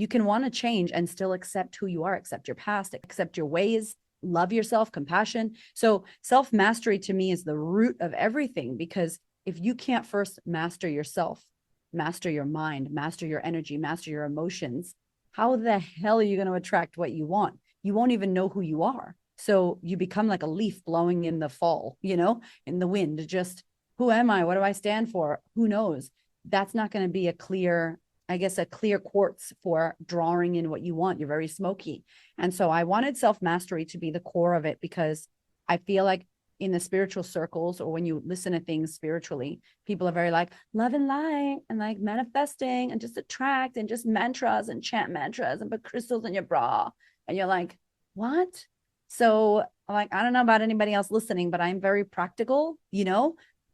You can want to change and still accept who you are, accept your past, accept your ways, love yourself, compassion. So self-mastery to me is the root of everything, because if you can't first master yourself, master your mind, master your energy, master your emotions, how the hell are you going to attract what you want? You won't even know who you are. So you become like a leaf blowing in the fall, in the wind. Just, who am I? What do I stand for? Who knows? That's not going to be a clear quartz for drawing in what you want. You're very smoky. And so I wanted self-mastery to be the core of it, because I feel like in the spiritual circles, or when you listen to things spiritually, people are very like love and light and like manifesting and just attract and just mantras and chant mantras and put crystals in your bra. And you're like, what? So like, I don't know about anybody else listening, but I'm very practical.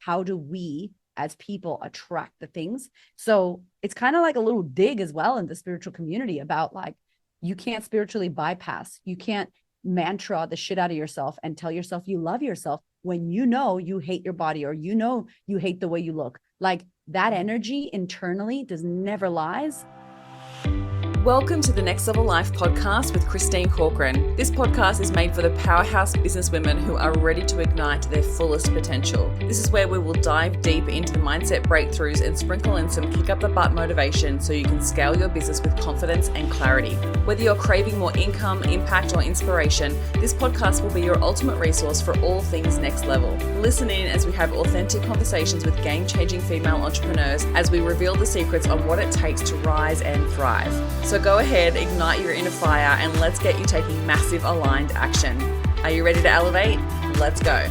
How do we as people attract the things? So it's kind of like a little dig as well in the spiritual community about like, you can't spiritually bypass. You can't mantra the shit out of yourself and tell yourself you love yourself when you hate your body, or you hate the way you look. Like, that energy internally does never lies. Welcome to the Next Level Life podcast with Christine Corcoran. This podcast is made for the powerhouse businesswomen who are ready to ignite their fullest potential. This is where we will dive deep into the mindset breakthroughs and sprinkle in some kick up the butt motivation so you can scale your business with confidence and clarity. Whether you're craving more income, impact, or inspiration, this podcast will be your ultimate resource for all things next level. Listen in as we have authentic conversations with game-changing female entrepreneurs as we reveal the secrets on what it takes to rise and thrive. So go ahead, ignite your inner fire, and let's get you taking massive aligned action. Are you ready to elevate? Let's go.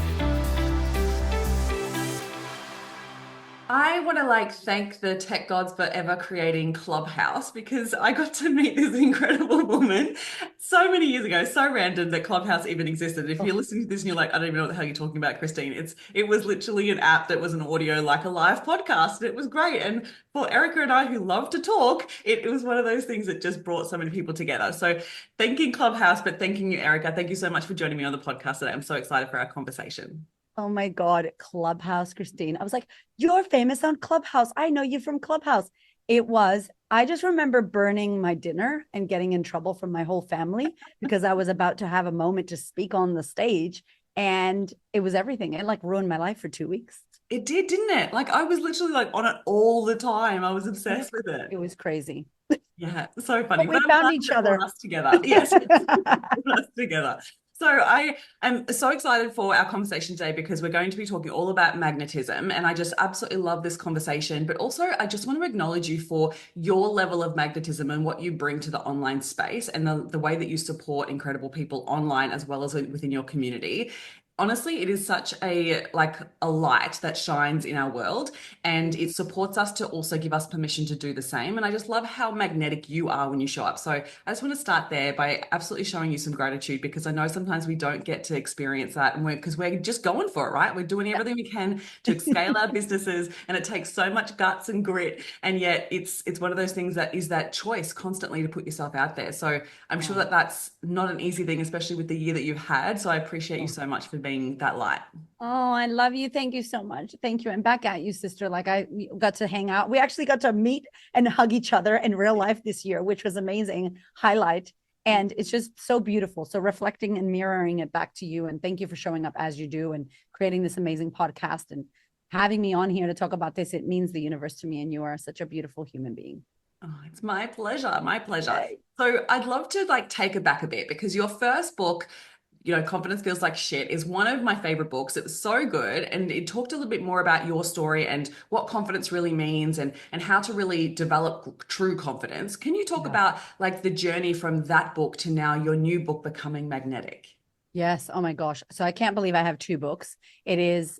I want to thank the tech gods for ever creating Clubhouse, because I got to meet this incredible woman so many years ago. So random that Clubhouse even existed. If you're listening to this and you're like, I don't even know what the hell you're talking about, Christine, it was literally an app that was an audio, like a live podcast. And it was great. And for Erika and I, who love to talk, it was one of those things that just brought so many people together. So thanking Clubhouse, but thanking you, Erika. Thank you so much for joining me on the podcast today. I'm so excited for our conversation. Oh my God, Clubhouse, Christine. I was like, you're famous on Clubhouse. I know you from Clubhouse. I just remember burning my dinner and getting in trouble from my whole family because I was about to have a moment to speak on the stage. And it was everything. It ruined my life for 2 weeks. It did, didn't it? I was literally on it all the time. I was obsessed with it. It was crazy. Yeah, so funny. But we found each other. Brought us together. Yes, it brought us together. So I am so excited for our conversation today, because we're going to be talking all about magnetism. And I just absolutely love this conversation. But also, I just want to acknowledge you for your level of magnetism and what you bring to the online space, and the way that you support incredible people online as well as within your community. Honestly, it is such a light that shines in our world, and it supports us to also give us permission to do the same. And I just love how magnetic you are when you show up. So I just want to start there by absolutely showing you some gratitude, because I know sometimes we don't get to experience that, and because we're just going for it, right? We're doing everything we can to scale our businesses, and it takes so much guts and grit. And yet it's one of those things that is that choice constantly to put yourself out there. So I'm sure that that's not an easy thing, especially with the year that you've had. So I appreciate you so much for being that light. Oh, I love you. Thank you so much. Thank you. And back at you, sister. I got to hang out. We actually got to meet and hug each other in real life this year, which was amazing. Highlight. And it's just so beautiful. So reflecting and mirroring it back to you. And thank you for showing up as you do and creating this amazing podcast and having me on here to talk about this. It means the universe to me. And you are such a beautiful human being. Oh, it's my pleasure. My pleasure. Yay. So I'd love to take it back a bit, because your first book, Confidence Feels Like Shit, is one of my favorite books. It was so good. And it talked a little bit more about your story and what confidence really means, and how to really develop true confidence. Can you talk about the journey from that book to now your new book, Becoming Magnetic? Yes. Oh my gosh. So I can't believe I have 2 books. It is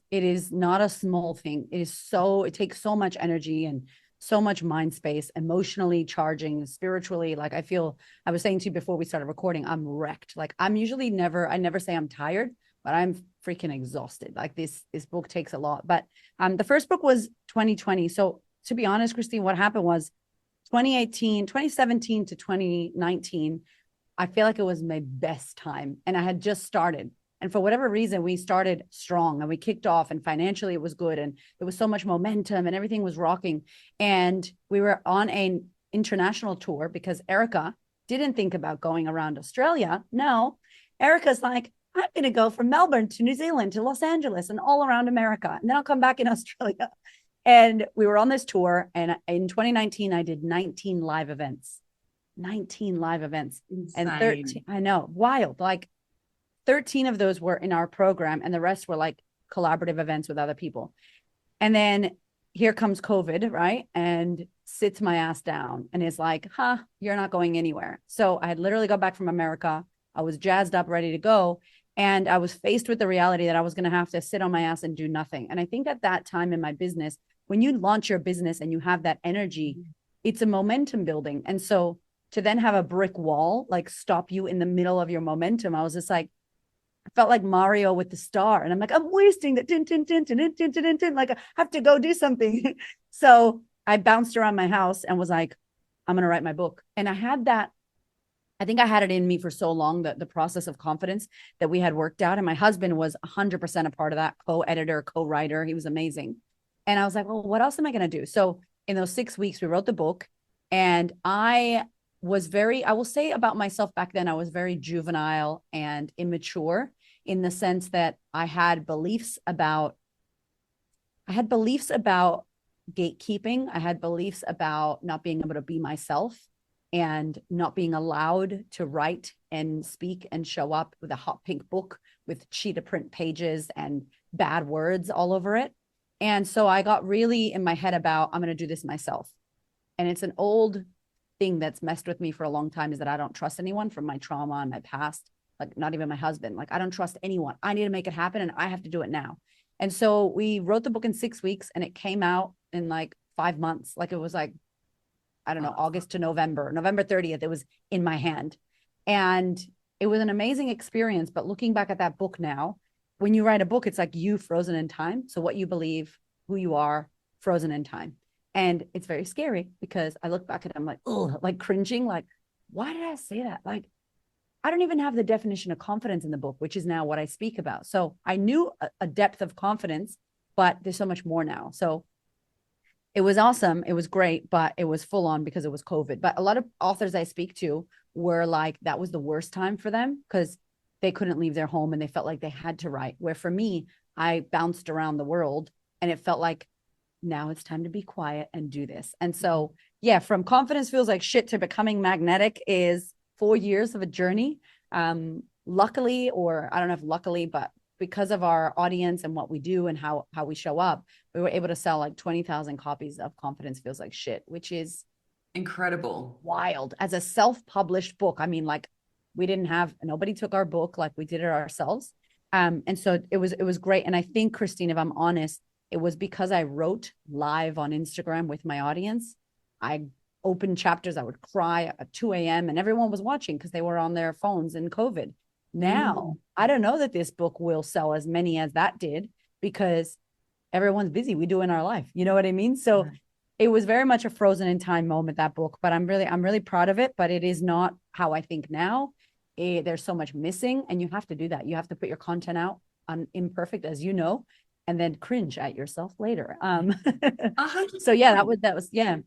not a small thing. It takes so much energy and so much mind space, emotionally charging, spiritually. I was saying to you before we started recording, I'm wrecked. I never say I'm tired, but I'm freaking exhausted. This book takes a lot. But the first book was 2020. So to be honest, Christine, what happened was 2017 to 2019, I feel like it was my best time, and I had just started. And for whatever reason, we started strong and we kicked off, and financially it was good. And there was so much momentum and everything was rocking. And we were on an international tour because Erika didn't think about going around Australia. No, Erika's like, I'm going to go from Melbourne to New Zealand to Los Angeles and all around America. And then I'll come back in Australia. And we were on this tour. And in 2019, I did 19 live events. 19 live events. Insane. And 13, I know, wild. Like 13 of those were in our program, and the rest were like collaborative events with other people. And then here comes COVID, right? And sits my ass down and is like, you're not going anywhere. So I had literally got back from America. I was jazzed up, ready to go. And I was faced with the reality that I was going to have to sit on my ass and do nothing. And I think at that time in my business, when you launch your business and you have that energy, it's a momentum building. And so to then have a brick wall, like stop you in the middle of your momentum, I was just like, I felt like Mario with the star. And I'm like, I'm wasting that. Like, I have to go do something. So I bounced around my house and was like, I'm going to write my book. And I had that. I think I had it in me for so long, that the process of confidence that we had worked out. And my husband was 100% a part of that, co-editor, co-writer. He was amazing. And I was like, well, what else am I going to do? So in those 6 weeks, we wrote the book. And I will say about myself back then, I was very juvenile and immature in the sense that I had beliefs about gatekeeping. I had beliefs about not being able to be myself and not being allowed to write and speak and show up with a hot pink book with cheetah print pages and bad words all over it. And so I got really in my head about, I'm going to do this myself. And it's an old thing that's messed with me for a long time, is that I don't trust anyone from my trauma and my past, like not even my husband. Like, I don't trust anyone. I need to make it happen and I have to do it now. And so we wrote the book in 6 weeks and it came out in like 5 months. Like, it was like, I don't know, August to November 30th, it was in my hand. And it was an amazing experience. But looking back at that book now, when you write a book, it's like you frozen in time. So what you believe, who you are, frozen in time. And it's very scary because I look back at it, I'm like, oh, like cringing, like, why did I say that? Like, I don't even have the definition of confidence in the book, which is now what I speak about. So I knew a depth of confidence, but there's so much more now. So it was awesome. It was great, but it was full on because it was COVID. But a lot of authors I speak to were like, that was the worst time for them because they couldn't leave their home and they felt like they had to write. Where for me, I bounced around the world and it felt like, now it's time to be quiet and do this. And so, yeah, from confidence feels like shit to becoming magnetic is 4 years of a journey. Luckily, or I don't know if luckily, but because of our audience and what we do and how we show up, we were able to sell like 20,000 copies of Confidence Feels Like Shit, which is incredible. Wild. As a self-published book. I mean, like, nobody took our book, like we did it ourselves. And so it was great. And I think, Christine, if I'm honest, it was because I wrote live on Instagram with my audience. I opened chapters, I would cry at 2 a.m. and everyone was watching because they were on their phones in COVID. Now, I don't know that this book will sell as many as that did because everyone's busy. We do in our life. You know what I mean? So it was very much a frozen in time moment, that book, but I'm really proud of it, but it is not how I think now. There's so much missing and you have to do that. You have to put your content out on imperfect, as you know, and then cringe at yourself later. So yeah, that was 100%.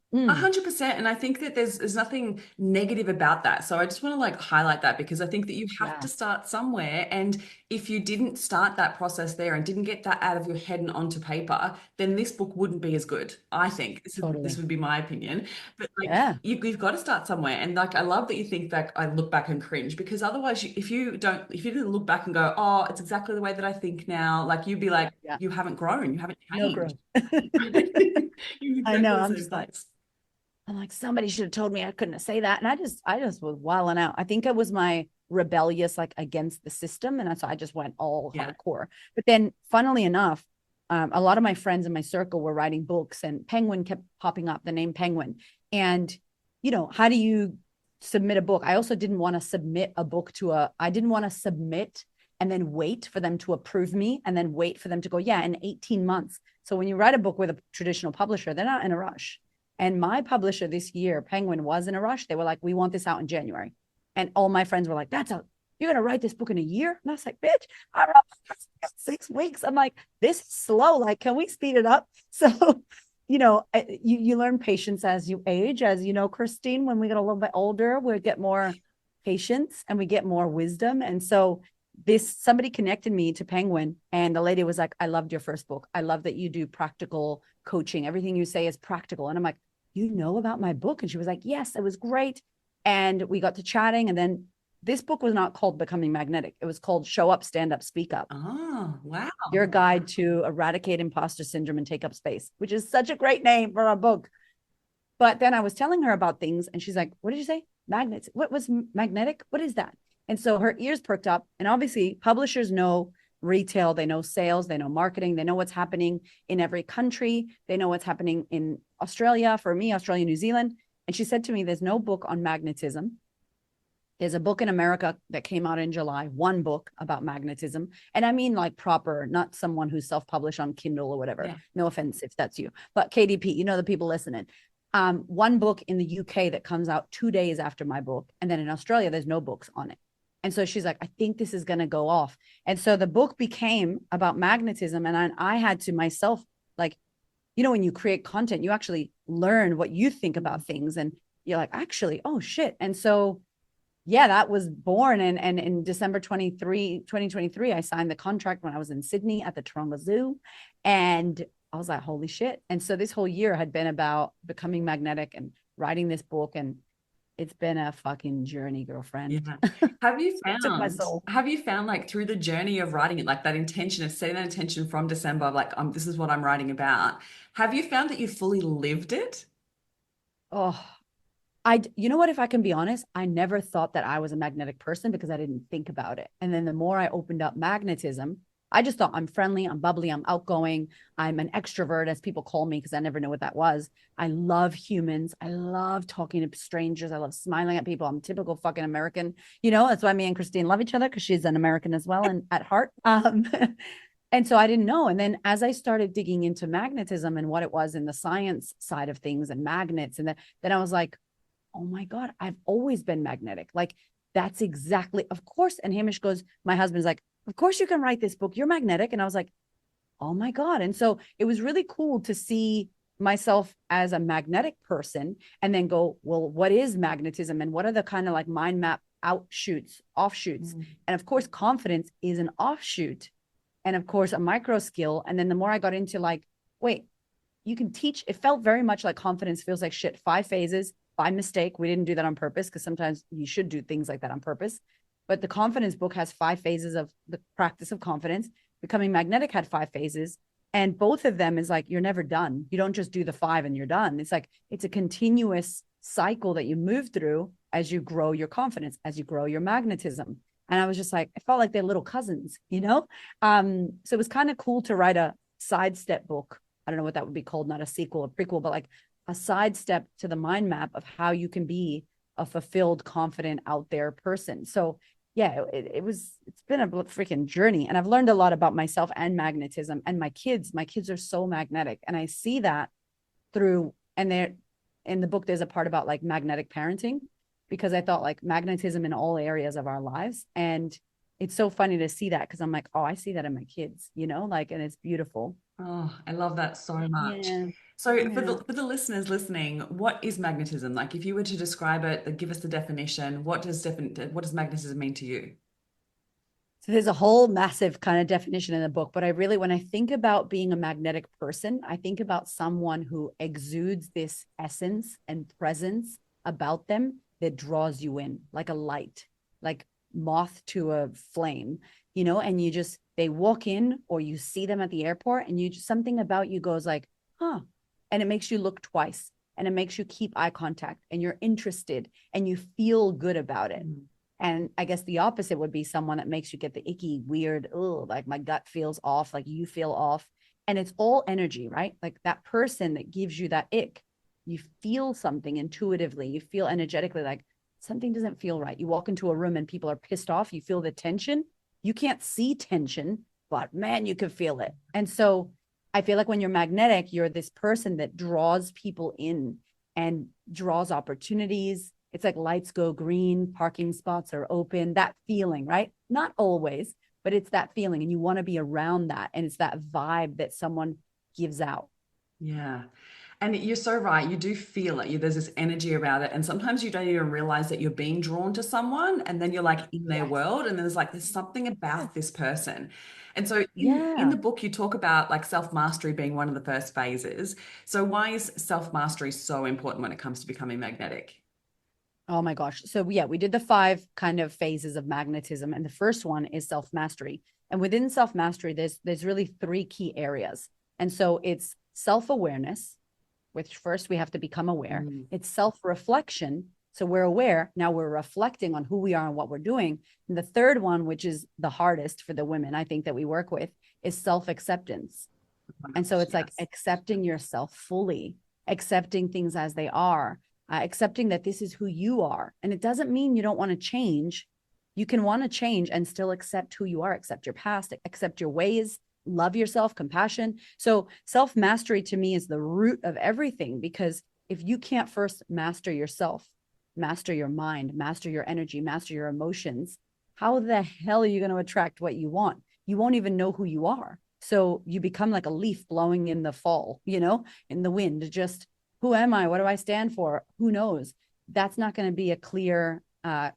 And I think that there's nothing negative about that. So I just want to like highlight that because I think that you have to start somewhere. And if you didn't start that process there and didn't get that out of your head and onto paper, then this book wouldn't be as good. I think this would be my opinion. But like you've got to start somewhere. And like I love that you think that I look back and cringe, because otherwise if you didn't look back and go, oh, it's exactly the way that I think now, like you'd be like, you haven't grown, you haven't changed. No growth. I know. I'm like, somebody should have told me I couldn't say that. And I just was wilding out. I think it was my rebellious, like against the system. And so I just went all hardcore. But then funnily enough, a lot of my friends in my circle were writing books and Penguin kept popping up, the name Penguin. And, you know, how do you submit a book? I also didn't want to submit a book I didn't want to submit and then wait for them to approve me and then wait for them to go, in 18 months. So when you write a book with a traditional publisher, they're not in a rush. And my publisher this year, Penguin, was in a rush. They were like, we want this out in January. And all my friends were like, you're going to write this book in a year? And I was like, bitch, I wrote 6 weeks. I'm like, this is slow. Like, can we speed it up? So you learn patience as you age, as you know, Christine, when we get a little bit older, we get more patience and we get more wisdom. And so somebody connected me to Penguin, and the lady was like, I loved your first book. I love that you do practical coaching. Everything you say is practical. And I'm like, you know about my book? And she was like, yes, it was great. And we got to chatting. And then this book was not called Becoming Magnetic. It was called Show Up, Stand Up, Speak Up. Oh, wow. Your guide to eradicate imposter syndrome and take up space, which is such a great name for a book. But then I was telling her about things and she's like, what did you say? Magnets. What was magnetic? What is that? And so her ears perked up. And obviously publishers know retail, they know sales, they know marketing, they know what's happening in every country. They know what's happening in Australia, for me, Australia, New Zealand. And she said to me, there's no book on magnetism. There's a book in America that came out in July, one book about magnetism. And I mean like proper, not someone who's self-published on Kindle or whatever. Yeah. No offense if that's you, but KDP, you know, the people listening. One book in the UK that comes out 2 days after my book. And then in Australia, there's no books on it. And so she's like, I think this is going to go off. And so the book became about magnetism. And I had to myself, like, you know, when you create content, you actually learn what you think about things. And you're like, actually, oh shit. And so, yeah, that was born. And in December 2023, I signed the contract when I was in Sydney at the Taronga Zoo. And I was like, holy shit. And so this whole year had been about becoming magnetic and writing this book. And it's been a fucking journey, girlfriend. Yeah. Have you found like through the journey of writing it, like that intention of setting that intention from December, of like, this is what I'm writing about. Have you found that you fully lived it? Oh, you know what, if I can be honest, I never thought that I was a magnetic person because I didn't think about it. And then the more I opened up magnetism, I just thought I'm friendly, I'm bubbly, I'm outgoing, I'm an extrovert, as people call me, because I never knew what that was. I love humans. I love talking to strangers. I love smiling at people. I'm typical fucking American. You know, that's why me and Christine love each other, because she's an American as well and at heart. And so I didn't know. And then as I started digging into magnetism and what it was in the science side of things and magnets, and then I was like, oh my God, I've always been magnetic. Like, that's exactly, of course. And Hamish goes, my husband's like, of course you can write this book. You're magnetic. And I was like, oh my God. And so it was really cool to see myself as a magnetic person and then go, well, what is magnetism? And what are the kind of like mind map offshoots? And of course, confidence is an offshoot. And of course, a micro skill. And then the more I got into like, wait, you can teach. It felt very much like confidence feels like shit. 5 phases by mistake. We didn't do that on purpose, because sometimes you should do things like that on purpose. But the confidence book has 5 phases of the practice of confidence. Becoming Magnetic had 5 phases. And both of them is like, you're never done. You don't just do the 5 and you're done. It's like, it's a continuous cycle that you move through as you grow your confidence, as you grow your magnetism. And I was just like, I felt like they're little cousins, you know? So it was kind of cool to write a sidestep book. I don't know what that would be called, not a sequel, a prequel, but like a sidestep to the mind map of how you can be a fulfilled, confident, out there person. So yeah, it's been a freaking journey. And I've learned a lot about myself and magnetism and my kids are so magnetic. And I see that through, and they're in the book, there's a part about like magnetic parenting, because I thought like magnetism in all areas of our lives. And it's so funny to see that, because I'm like, oh, I see that in my kids, you know, like, and it's beautiful. Oh, I love that so much. Yeah. So for the listeners listening, what is magnetism? Like if you were to describe it, give us the definition, what does magnetism mean to you? So there's a whole massive kind of definition in the book, but when I think about being a magnetic person, I think about someone who exudes this essence and presence about them that draws you in like a light, like moth to a flame, you know, and they walk in, or you see them at the airport, and something about you goes like, huh. And it makes you look twice, and it makes you keep eye contact, and you're interested and you feel good about it. And I guess the opposite would be someone that makes you get the icky, weird, like my gut feels off, like you feel off. And it's all energy, right? Like that person that gives you that ick, you feel something intuitively, you feel energetically like something doesn't feel right. You walk into a room and people are pissed off, you feel the tension. You can't see tension, but man, you can feel it. And so I feel like when you're magnetic, you're this person that draws people in and draws opportunities. It's like lights go green, parking spots are open, that feeling, right? Not always, but it's that feeling, and you want to be around that. And it's that vibe that someone gives out. Yeah. And you're so right. You do feel it. There's this energy about it. And sometimes you don't even realize that you're being drawn to someone. And then you're like in their Yes. world. And there's something Yes. about this person. And so in Yeah. the book, you talk about like self-mastery being one of the first phases. So why is self-mastery so important when it comes to becoming magnetic? Oh my gosh. So yeah, we did the five kind of phases of magnetism, and the first one is self-mastery. And within self-mastery, there's really three key areas. And so it's self-awareness, which first we have to become aware. Mm. It's self-reflection. So we're aware. Now we're reflecting on who we are and what we're doing. And the third one, which is the hardest for the women, I think that we work with, is self-acceptance. And so it's like Yes. accepting yourself fully, accepting things as they are, accepting that this is who you are. And it doesn't mean you don't want to change. You can want to change and still accept who you are, accept your past, accept your ways, love yourself, compassion. So self mastery to me is the root of everything, because if you can't first master yourself, master your mind, master your energy, master your emotions, how the hell are you going to attract what you want? You won't even know who you are. So you become like a leaf blowing in the fall, in the wind. Just who am I? What do I stand for? Who knows? That's not going to be a clear, I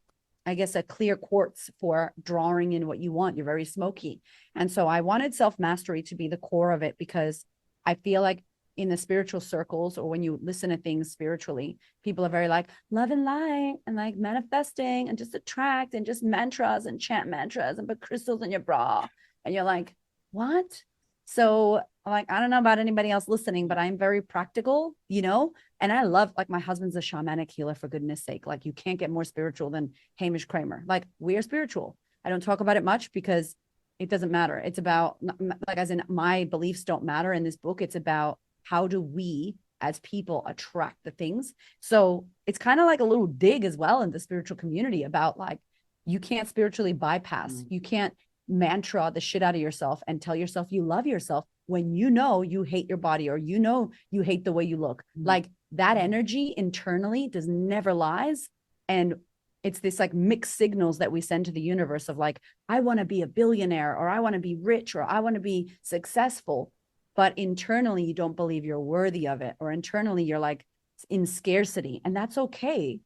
guess, a clear quartz for drawing in what you want. You're very smoky. And so I wanted self mastery to be the core of it, because I feel like in the spiritual circles, or when you listen to things spiritually, people are very like love and light and like manifesting and just attract and just mantras and chant mantras and put crystals in your bra. And you're like, what? So like, I don't know about anybody else listening, but I'm very practical, and I love, like, my husband's a shamanic healer, for goodness sake. Like, you can't get more spiritual than Hamish Cramer. Like, we are spiritual. I don't talk about it much because it doesn't matter. It's about, like, as in, my beliefs don't matter in this book. It's about how do we as people attract the things. So it's kind of like a little dig as well in the spiritual community about, like, you can't spiritually bypass. You can't mantra the shit out of yourself and tell yourself you love yourself when you hate your body, or you hate the way you look. Like, that energy internally does never lies. And it's this like mixed signals that we send to the universe of like, I want to be a billionaire, or I want to be rich, or I want to be successful. But internally, you don't believe you're worthy of it, or internally you're like in scarcity, and that's okay.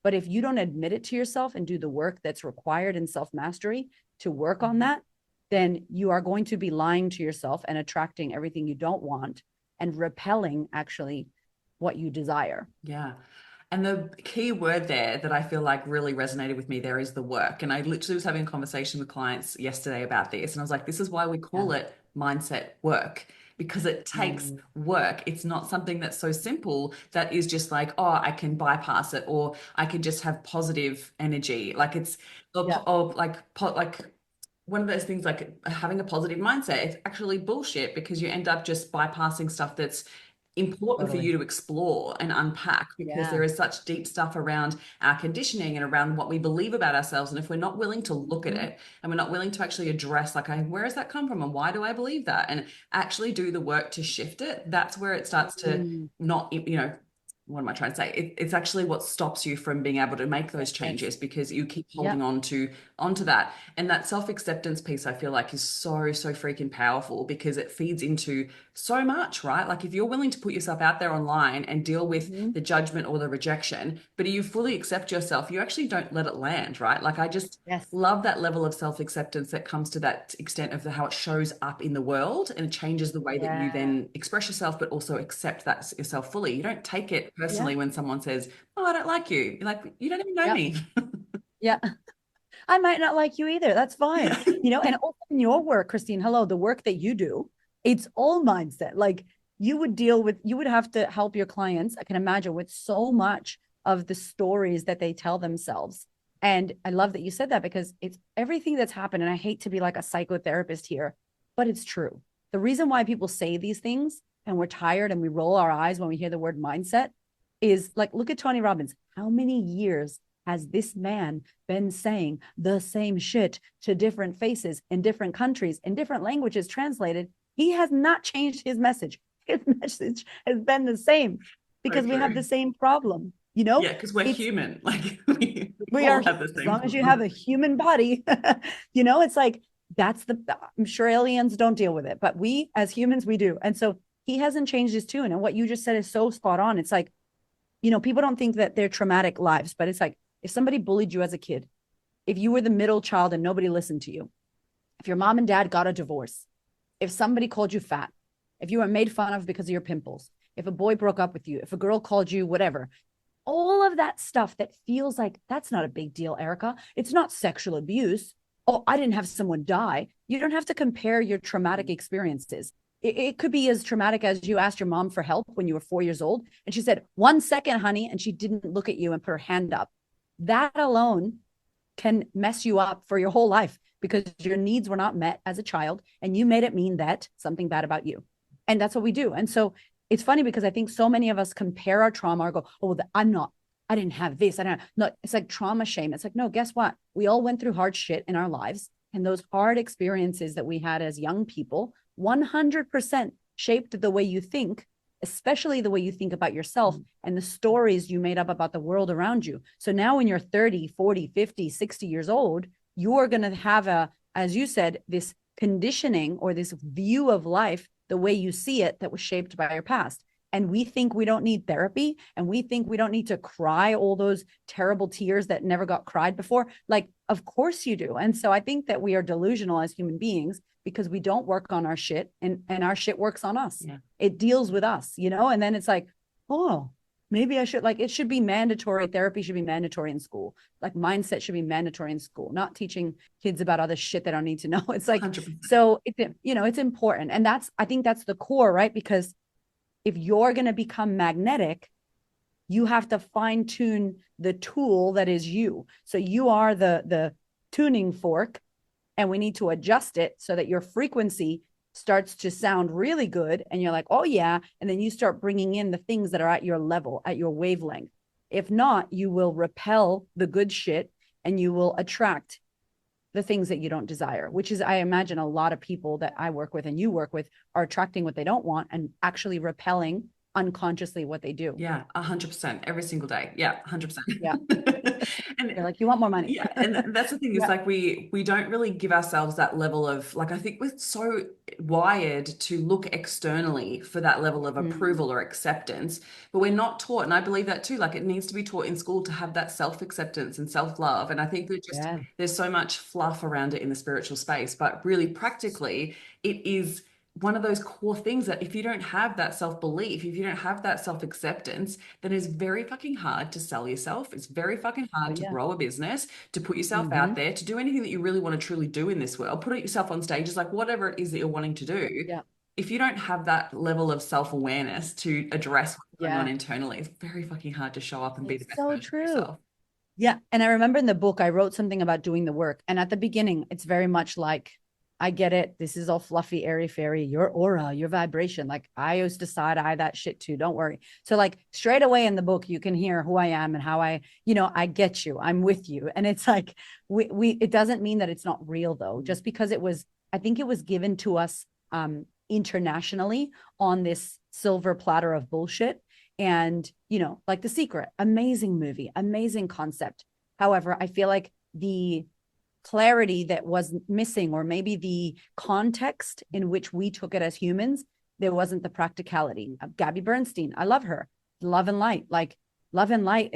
But if you don't admit it to yourself and do the work that's required in self-mastery to work on that, then you are going to be lying to yourself and attracting everything you don't want, and repelling actually what you desire. Yeah. And the key word there that I feel like really resonated with me there is the work. And I literally was having a conversation with clients yesterday about this. And I was like, this is why we Yeah. call it mindset work, because it takes work. It's not something that's so simple that is just like, oh, I can bypass it, or I can just have positive energy. Like it's Yeah. like one of those things, like having a positive mindset. It's actually bullshit, because you end up just bypassing stuff that's important for Totally. you to explore and unpack, because Yeah. there is such deep stuff around our conditioning and around what we believe about ourselves. And if we're not willing to look at it, and we're not willing to actually address, like, where does that come from, and why do I believe that, and actually do the work to shift it, that's where it starts to Mm. not, what am I trying to say? It's actually what stops you from being able to make those Yes. changes, because you keep Yeah. holding onto that. And that self-acceptance piece, I feel like, is so, so freaking powerful, because it feeds into so much, right? Like, if you're willing to put yourself out there online and deal with Mhm. the judgment or the rejection, but you fully accept yourself, you actually don't let it land, right? Like, I just Yes. love that level of self-acceptance that comes to that extent of how it shows up in the world, and it changes the way that you Yeah. then express yourself, but also accept that yourself fully. You don't take it Yeah. personally when someone says, oh, I don't like you. You're like, you don't even know Yeah. me. Yeah. I might not like you either. That's fine. And also in your work, Christine, hello, the work that you do, it's all mindset. Like, you would have to help your clients, I can imagine, with so much of the stories that they tell themselves. And I love that you said that, because it's everything that's happened. And I hate to be like a psychotherapist here, but it's true. The reason why people say these things and we're tired and we roll our eyes when we hear the word mindset is like, look at Tony Robbins. How many years has this man been saying the same shit to different faces in different countries, in different languages translated? He has not changed his message. His message has been the same, So because we have true. the same problem. Yeah, because we're It's human. Like, we we all are, have the as same long as you have problem. a human body, it's like, I'm sure aliens don't deal with it, but we as humans, we do. And so he hasn't changed his tune. And what you just said is so spot on. It's like, people don't think that they're traumatic lives, but it's like if somebody bullied you as a kid, if you were the middle child and nobody listened to you, if your mom and dad got a divorce, if somebody called you fat, if you were made fun of because of your pimples, if a boy broke up with you, if a girl called you whatever, all of that stuff that feels like that's not a big deal, Erika. It's not sexual abuse. Oh, I didn't have someone die. You don't have to compare your traumatic experiences. It could be as traumatic as you asked your mom for help when you were 4 years old. And she said, 1 second, honey. And she didn't look at you and put her hand up. That alone can mess you up for your whole life because your needs were not met as a child and you made it mean that something bad about you. And that's what we do. And so it's funny because I think so many of us compare our trauma or go, oh, I didn't have this. I don't know. It's like trauma shame. It's like, no, guess what? We all went through hard shit in our lives. And those hard experiences that we had as young people, 100% shaped the way you think, especially the way you think about yourself and the stories you made up about the world around you. So now when you're 30, 40, 50, 60 years old, you're going to have as you said, this conditioning or this view of life, the way you see it, that was shaped by your past. And we think we don't need therapy and we think we don't need to cry all those terrible tears that never got cried before. Like, of course you do. And so I think that we are delusional as human beings because we don't work on our shit and our shit works on us. Yeah. It deals with us, and then it's like, oh, maybe I should, like, it should be mandatory. Therapy should be mandatory in school. Like mindset should be mandatory in school, not teaching kids about other shit they don't need to know. It's like, 100%. so it's important. And I think that's the core, right? Because if you're going to become magnetic, you have to fine tune the tool that is you. So you are the tuning fork, and we need to adjust it so that your frequency starts to sound really good. And you're like, oh yeah. And then you start bringing in the things that are at your level, at your wavelength. If not, you will repel the good shit and you will attract the things that you don't desire, which is, I imagine a lot of people that I work with and you work with are attracting what they don't want and actually repelling unconsciously what they do. Yeah, 100% every single day. Yeah, 100%. Yeah. And they're like, you want more money. yeah, and that's the thing is like we don't really give ourselves that level of, like, I think we're so wired to look externally for that level of approval or acceptance, but we're not taught. And I believe that too, like it needs to be taught in school to have that self-acceptance and self-love. And I think that just there's so much fluff around it in the spiritual space, but really practically it is one of those core things that if you don't have that self-belief, if you don't have that self-acceptance, then it's very fucking hard to sell yourself. It's very fucking hard to grow a business, to put yourself out there, to do anything that you really want to truly do in this world, put yourself on stages, like whatever it is that you're wanting to do. Yeah. If you don't have that level of self-awareness to address what's going on internally, it's very fucking hard to show up and be the best version of yourself. Yeah. And I remember in the book, I wrote something about doing the work. And at the beginning, it's very much like, I get it. This is all fluffy, airy fairy, your aura, your vibration. Like I used to side eye that shit too. Don't worry. So like straight away in the book, you can hear who I am and how I get you. I'm with you. And it's like, it doesn't mean that it's not real though, just because I think it was given to us internationally on this silver platter of bullshit. And, like The Secret, amazing movie, amazing concept. However, I feel like the clarity that was missing, or maybe the context in which we took it as humans, there wasn't the practicality. Gabby Bernstein, I love her. Love and Light, like Love and Light,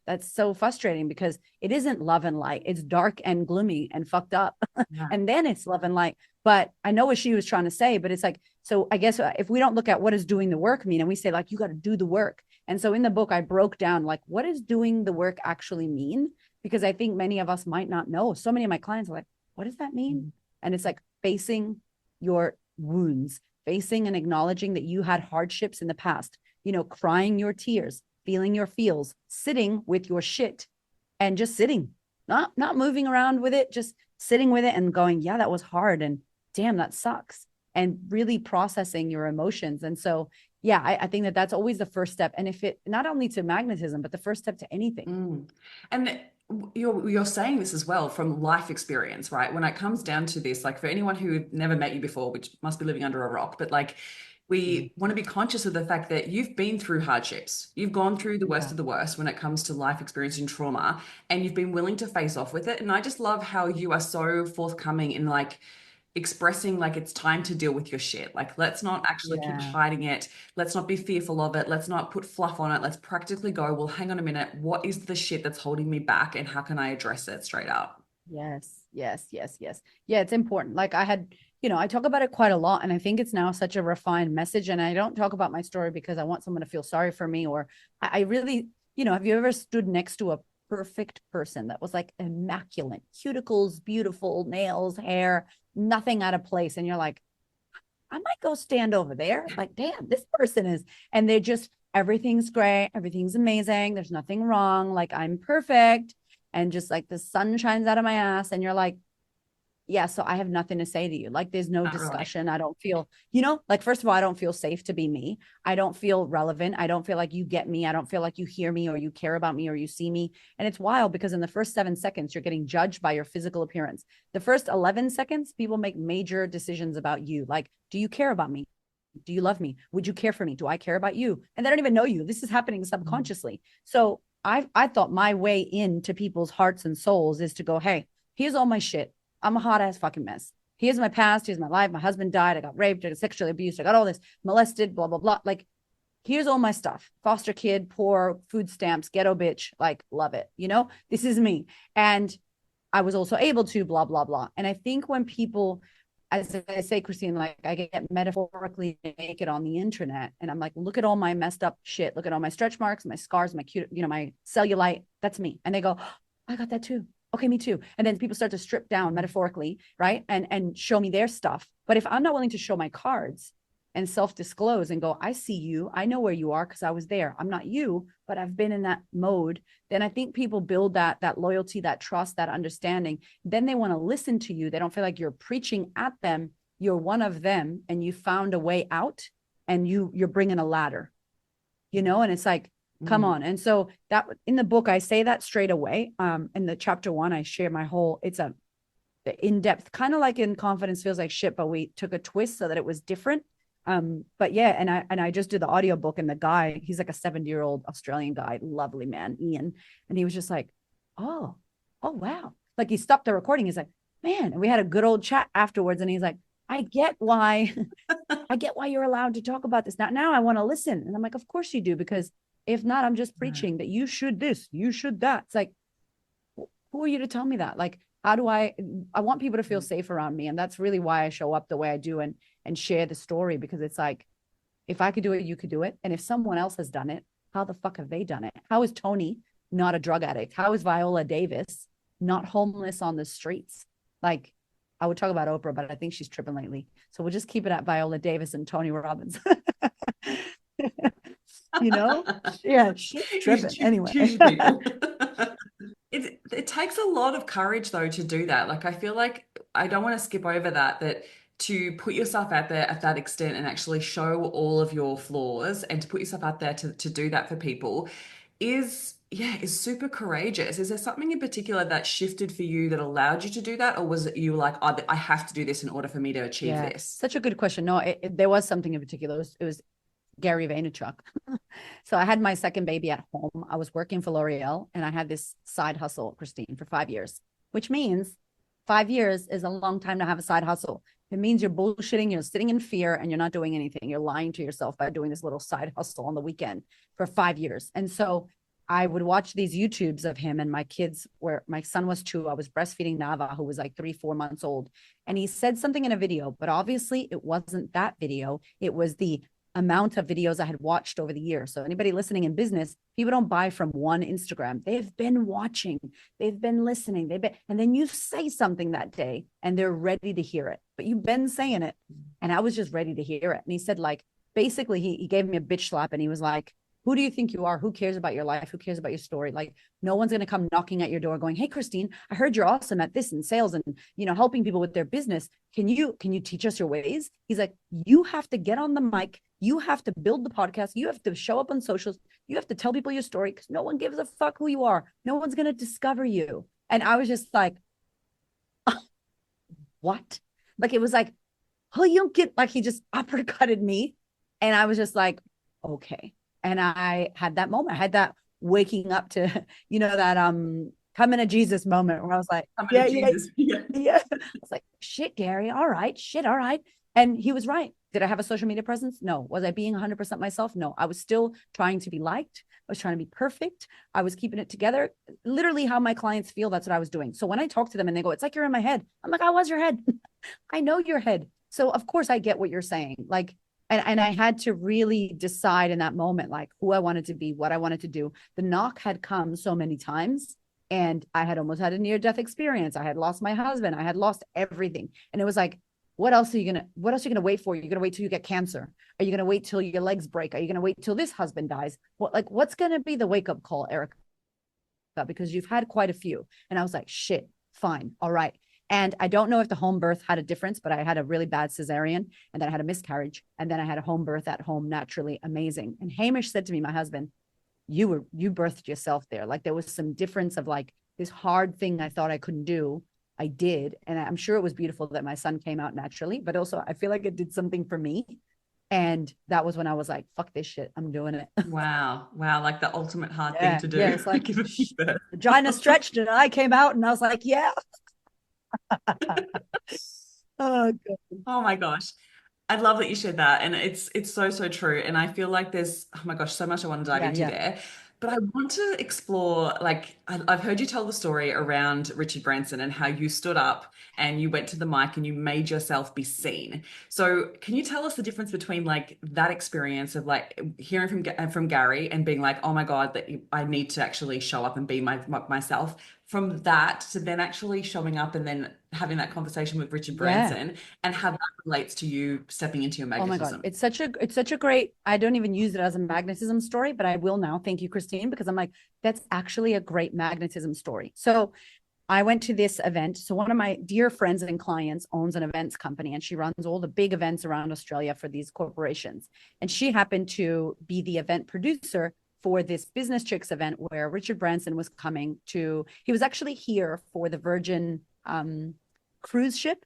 that's so frustrating because it isn't love and light. It's dark and gloomy and fucked up. And then it's love and light. But I know what she was trying to say, but it's like, so I guess if we don't look at what does doing the work mean, and we say like, you got to do the work. And so in the book, I broke down like, what does doing the work actually mean? Because I think many of us might not know. So many of my clients are like, what does that mean? And it's like facing your wounds, facing and acknowledging that you had hardships in the past, crying your tears, feeling your feels, sitting with your shit and just sitting, not moving around with it, just sitting with it and going, yeah, that was hard. And damn, that sucks. And really processing your emotions. And so, yeah, I think that that's always the first step. And if it, not only to magnetism, but the first step to anything. And you're saying this as well from life experience, right? When it comes down to this, like for anyone who never met you before, which must be living under a rock, but like we want to be conscious of the fact that you've been through hardships. You've gone through the worst of the worst when it comes to life experience and trauma, and you've been willing to face off with it. And I just love how you are so forthcoming in like expressing like it's time to deal with your shit. Like, let's not actually keep Yeah. hiding it. Let's not be fearful of it. Let's not put fluff on it. Let's practically go, well, hang on a minute. What is the shit that's holding me back and how can I address it straight up? Yes, yes, yes, yes. Yeah, it's important. Like I had, I talk about it quite a lot, and I think it's now such a refined message. And I don't talk about my story because I want someone to feel sorry for me, or I really, have you ever stood next to a perfect person that was like immaculate, cuticles, beautiful, nails, hair, nothing out of place, and you're like, I might go stand over there. Like, damn, this person is, and they're just, everything's great. Everything's amazing. There's nothing wrong. Like, I'm perfect. And just like the sun shines out of my ass. And you're like, yeah, so I have nothing to say to you. Like, there's no Not really. discussion. I don't feel, like, first of all, I don't feel safe to be me. I don't feel relevant. I don't feel like you get me. I don't feel like you hear me or you care about me or you see me. And it's wild because in the first 7 seconds, you're getting judged by your physical appearance. The first 11 seconds, people make major decisions about you. Like, do you care about me? Do you love me? Would you care for me? Do I care about you? And they don't even know you. This is happening subconsciously. So I thought my way into people's hearts and souls is to go, hey, here's all my shit. I'm a hot ass fucking mess. Here's my past. Here's my life. My husband died. I got raped. I got sexually abused. I got all this molested, blah, blah, blah. Like, here's all my stuff. Foster kid, poor, food stamps, ghetto bitch. Like, love it. This is me. And I was also able to blah, blah, blah. And I think when people, as I say, Christine, like I get metaphorically naked on the internet and I'm like, look at all my messed up shit. Look at all my stretch marks, my scars, my cute, my cellulite. That's me. And they go, oh, I got that too. Okay, me too. And then people start to strip down metaphorically, right? And show me their stuff. But if I'm not willing to show my cards and self-disclose and go, I see you, I know where you are because I was there. I'm not you, but I've been in that mode. Then I think people build that loyalty, that trust, that understanding. Then they want to listen to you. They don't feel like you're preaching at them. You're one of them, and you found a way out, and you're bringing a ladder, and it's like, come on. And so that in the book, I say that straight away. In the chapter 1, I share my whole, it's a in-depth, kind of like in Confidence Feels Like Shit, but we took a twist so that it was different. But yeah, and I just did the audiobook, and the guy, he's like a 70-year-old Australian guy, lovely man, Ian. And he was just like, oh wow. Like he stopped the recording. He's like, man, and we had a good old chat afterwards. And he's like, I get why you're allowed to talk about this. Now I want to listen. And I'm like, of course you do, because if not, I'm just preaching that you should this, you should that. It's like, who are you to tell me that? Like, how do I want people to feel safe around me. And that's really why I show up the way I do and share the story, because it's like, if I could do it, you could do it. And if someone else has done it, how the fuck have they done it? How is Tony not a drug addict? How is Viola Davis not homeless on the streets? Like, I would talk about Oprah, but I think she's tripping lately. So we'll just keep it at Viola Davis and Tony Robbins. Yeah, she's tripping. Anyway. It takes a lot of courage though to do that. Like I feel like I don't want to skip over that to put yourself out there at that extent and actually show all of your flaws and to put yourself out there to do that for people is super courageous. Is there something in particular that shifted for you that allowed you to do that? Or was it you like, oh, I have to do this in order for me to achieve Yeah, this? such a good question. No, there was something in particular. It was Gary Vaynerchuk. So I had my second baby at home. I was working for L'Oreal and I had this side hustle, Christine, for 5 years, which means 5 years is a long time to have a side hustle. It means you're bullshitting, you're sitting in fear, and you're not doing anything. You're lying to yourself by doing this little side hustle on the weekend for 5 years. And so I would watch these YouTubes of him, and my son was 2. I was breastfeeding Nava, who was like 3-4 months old. And he said something in a video, but obviously it wasn't that video. It was the amount of videos I had watched over the years. So anybody listening in business, people don't buy from one Instagram. They've been watching, they've been listening, and then you say something that day and they're ready to hear it, but you've been saying it. And I was just ready to hear it. And he said, like, basically he gave me a bitch slap and he was like, who do you think you are? Who cares about your life? Who cares about your story? Like, no one's going to come knocking at your door going, hey, Christine, I heard you're awesome at this in sales and, helping people with their business. Can you teach us your ways? He's like, you have to get on the mic. You have to build the podcast. You have to show up on socials. You have to tell people your story because no one gives a fuck who you are. No one's going to discover you. And I was just like, what? Like, it was like, oh, you don't get, like, he just uppercutted me. And I was just like, okay. And I had that moment. I had that waking up to, that coming to Jesus moment where I was like, yeah. I was like, shit, Gary. All right. Shit. All right. And he was right. Did I have a social media presence? No. Was I being 100% myself? No. I was still trying to be liked. I was trying to be perfect. I was keeping it together. Literally how my clients feel, that's what I was doing. So when I talk to them and they go, it's like you're in my head. I'm like, I was your head. I know your head. So of course I get what you're saying. Like, and I had to really decide in that moment, like who I wanted to be, what I wanted to do. The knock had come so many times and I had almost had a near death experience. I had lost my husband. I had lost everything. And it was like, what else are you going to wait for? You're going to wait till you get cancer. Are you going to wait till your legs break? Are you going to wait till this husband dies? What's going to be the wake up call, Erika? Because you've had quite a few. And I was like, shit, fine. All right. And I don't know if the home birth had a difference, but I had a really bad cesarean and then I had a miscarriage. And then I had a home birth at home, naturally amazing. And Hamish said to me, my husband, you birthed yourself there. Like there was some difference of like this hard thing I thought I couldn't do. I did. And I'm sure it was beautiful that my son came out naturally, but also I feel like it did something for me. And that was when I was like, fuck this shit. I'm doing it. Wow. Wow. Like the ultimate hard thing to do. Yeah. It's like Giving birth. vagina stretched and I came out and I was like, yeah. Oh, God. Oh my gosh. I love that you shared that. And it's so, so true. And I feel like there's, oh my gosh, so much I want to dive Yeah. into Yeah. there. But I want to explore, like, I've heard you tell the story around Richard Branson and how you stood up and you went to the mic and you made yourself be seen. So can you tell us the difference between like that experience of like hearing from Gary and being like, oh my God, that I need to actually show up and be myself, from that to then actually showing up and then having that conversation with Richard Yeah. Branson, and how that relates to you stepping into your Oh my God. magnetism? It's such a great, I don't even use it as a magnetism story, but I will now. Thank you, Christine, because I'm like, that's actually a great magnetism story. So I went to this event. So one of my dear friends and clients owns an events company and she runs all the big events around Australia for these corporations. And she happened to be the event producer for this Business Chicks event where Richard Branson was coming to, he was actually here for the Virgin cruise ship.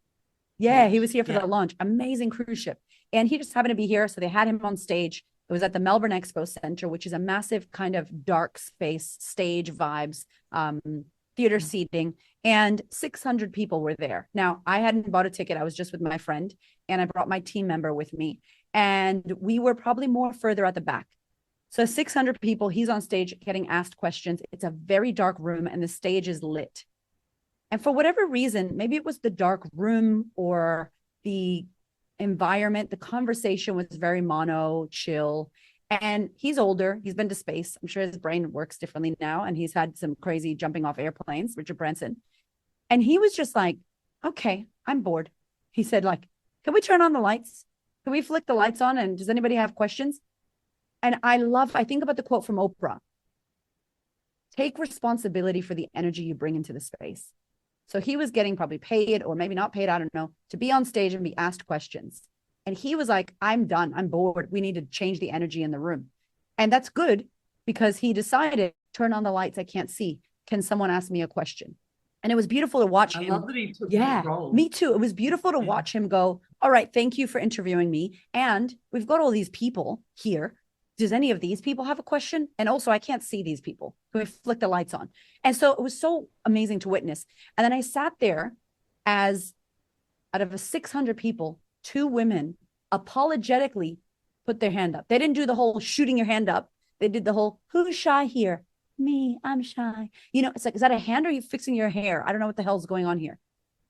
Yeah, he was here for Yeah. the launch. Amazing cruise ship. And he just happened to be here. So they had him on stage. It was at the Melbourne Expo Center, which is a massive kind of dark space, stage vibes, theater seating, and 600 people were there. Now, I hadn't bought a ticket. I was just with my friend, and I brought my team member with me. And we were probably more further at the back. So 600 people, he's on stage getting asked questions. It's a very dark room, and the stage is lit. And for whatever reason, maybe it was the dark room or the environment, the conversation was very mono, chill. And he's older. He's been to space. I'm sure his brain works differently now. And he's had some crazy jumping off airplanes, Richard Branson. And he was just like, okay, I'm bored. He said, like, can we turn on the lights? Can we flick the lights on? And does anybody have questions? And I think about the quote from Oprah: take responsibility for the energy you bring into the space. So he was getting probably paid or maybe not paid, I don't know, to be on stage and be asked questions. And he was like, I'm done. I'm bored. We need to change the energy in the room. And that's good because he decided, turn on the lights. I can't see. Can someone ask me a question? And it was beautiful to watch I him. love that he took Yeah, that role. me too. It was beautiful to watch him go, all right, thank you for interviewing me. And we've got all these people here. Does any of these people have a question? And also, I can't see these people. Can we flick the lights on? And so it was so amazing to witness. And then I sat there as out of 600 people, 2 women apologetically put their hand up. They didn't do the whole shooting your hand up. They did the whole, who's shy here? Me, I'm shy. You know, it's like, is that a hand or are you fixing your hair? I don't know what the hell's going on here.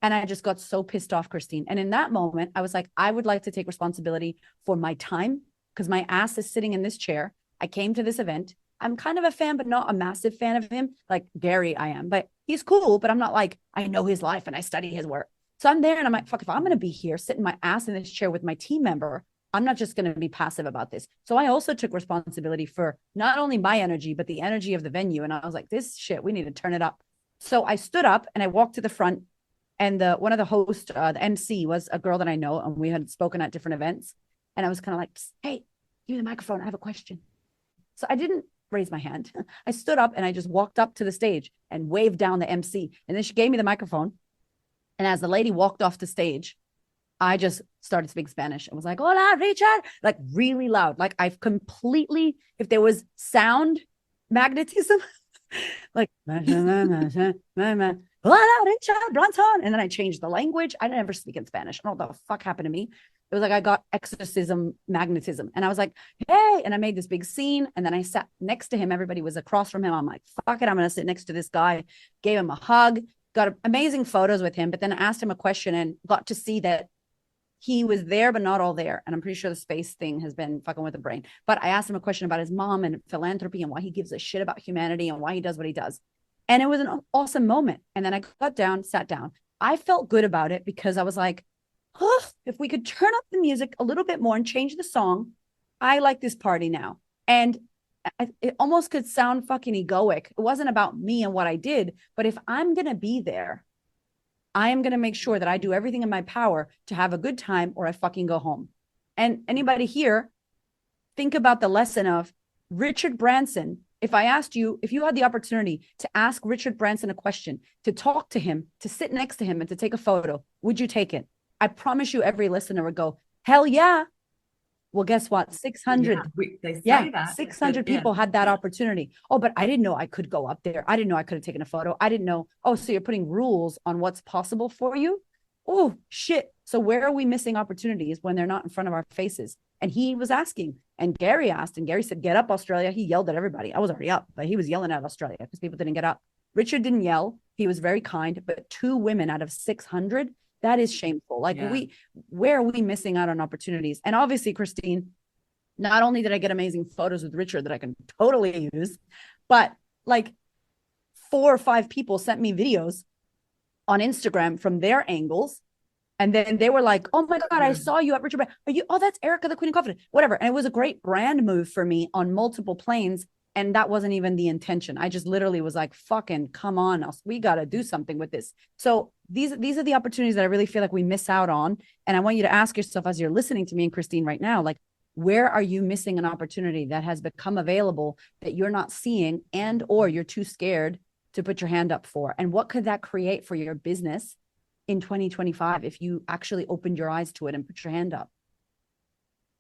And I just got so pissed off, Christine. And in that moment, I was like, I would like to take responsibility for my time because my ass is sitting in this chair. I came to this event. I'm kind of a fan, but not a massive fan of him. Like Gary, I am, but he's cool. But I'm not like, I know his life and I study his work. So I'm there and I'm like, fuck, if I'm going to be here sitting my ass in this chair with my team member, I'm not just going to be passive about this. So I also took responsibility for not only my energy, but the energy of the venue. And I was like, this shit, we need to turn it up. So I stood up and I walked to the front, and one of the hosts, the MC, was a girl that I know, and we had spoken at different events. And I was kind of like, hey, give me the microphone. I have a question. So I didn't raise my hand. I stood up and I just walked up to the stage and waved down the MC. And then she gave me the microphone. And as the lady walked off the stage, I just started speaking Spanish and was like, hola, Richard, like really loud. Like I've completely, if there was sound magnetism, like, and then I changed the language. I never speak in Spanish. I don't know what the fuck happened to me. It was like I got exorcism magnetism. And I was like, hey, and I made this big scene. And then I sat next to him. Everybody was across from him. I'm like, fuck it. I'm going to sit next to this guy. Gave him a hug, got amazing photos with him. But then I asked him a question and got to see that he was there, but not all there. And I'm pretty sure the space thing has been fucking with the brain. But I asked him a question about his mom and philanthropy and why he gives a shit about humanity and why he does what he does. And it was an awesome moment. And then I got down, sat down. I felt good about it because I was like, oh, if we could turn up the music a little bit more and change the song, I like this party now. And it almost could sound fucking egoic. It wasn't about me and what I did, but if I'm going to be there, I am going to make sure that I do everything in my power to have a good time or I fucking go home. And anybody here, think about the lesson of Richard Branson. If I asked you, if you had the opportunity to ask Richard Branson a question, to talk to him, to sit next to him and to take a photo, would you take it? I promise you every listener would go, hell yeah. Well, guess what? 600. They say Yeah, that, 600 but yeah. people had that opportunity. Oh, but I didn't know I could go up there. I didn't know I could have taken a photo. I didn't know. Oh, so you're putting rules on what's possible for you? Oh, shit. So where are we missing opportunities when they're not in front of our faces? And he was asking, and Gary asked, and Gary said, get up, Australia. He yelled at everybody. I was already up, but he was yelling at Australia because people didn't get up. Richard didn't yell. He was very kind, but 2 women out of 600, that is shameful. Like Yeah. where are we missing out on opportunities? And obviously, Christine, not only did I get amazing photos with Richard that I can totally use, but like 4 or 5 people sent me videos on Instagram from their angles. And then they were like, oh my God, I saw you at Richard. Are you? Oh, that's Erika, the Queen of Confidence, whatever. And it was a great brand move for me on multiple planes. And that wasn't even the intention. I just literally was like, fucking come on, we got to do something with this. So these are the opportunities that I really feel like we miss out on. And I want you to ask yourself as you're listening to me and Christine right now, like, where are you missing an opportunity that has become available that you're not seeing and or you're too scared to put your hand up for? And what could that create for your business in 2025 if you actually opened your eyes to it and put your hand up?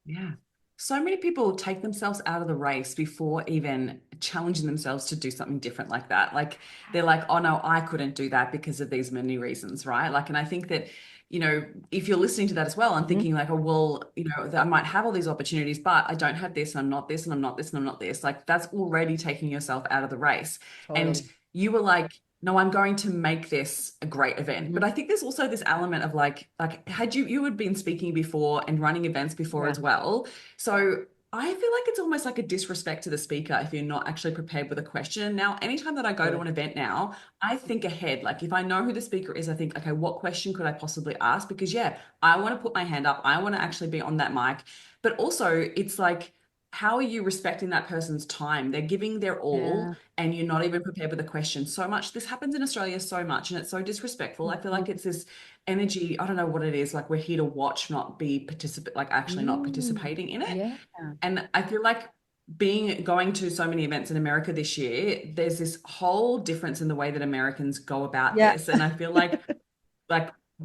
Yeah. So many people take themselves out of the race before even challenging themselves to do something different like that. Like they're like, oh no, I couldn't do that because of these many reasons, right? Like, and I think that, if you're listening to that as well and thinking like, oh, well, that I might have all these opportunities, but I don't have this and I'm not this and I'm not this and I'm not this. Like that's already taking yourself out of the race. And Totally. you were like, no, I'm going to make this a great event. But I think there's also this element of like had you had been speaking before and running events before Yeah. as well. So I feel like it's almost like a disrespect to the speaker if you're not actually prepared with a question. Now, anytime that I go to Totally. an event now, I think ahead. Like if I know who the speaker is, I think, okay, what question could I possibly ask? Because yeah, I want to put my hand up. I want to actually be on that mic. But also it's like, how are you respecting that person's time? They're giving their all Yeah. and you're not even prepared with a question. So much, this happens in Australia so much and it's so disrespectful. I feel like it's this energy, I don't know what it is, like we're here to watch, not be participate, like actually not participating in it. Yeah. And I feel like going to so many events in America this year, there's this whole difference in the way that Americans go about Yeah. this. And I feel like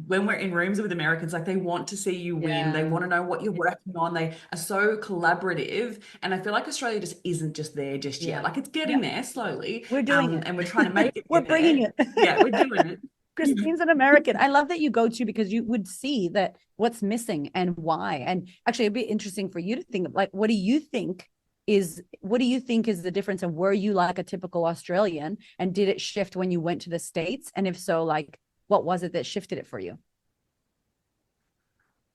when we're in rooms with Americans, like they want to see you win. They Yeah. want to know what you're working on. They are so collaborative. And I feel like Australia just isn't just there just yet. Yeah. Like it's getting Yeah. there slowly. We're doing it. And we're trying to make it We're get bringing there. it. Yeah, we're doing it. Christine's an American. I love that you go to because you would see that what's missing and why. And actually, it'd be interesting for you to think of like, what do you think is the difference? And were you like a typical Australian? And did it shift when you went to the States? And if so, like, what was it that shifted it for you?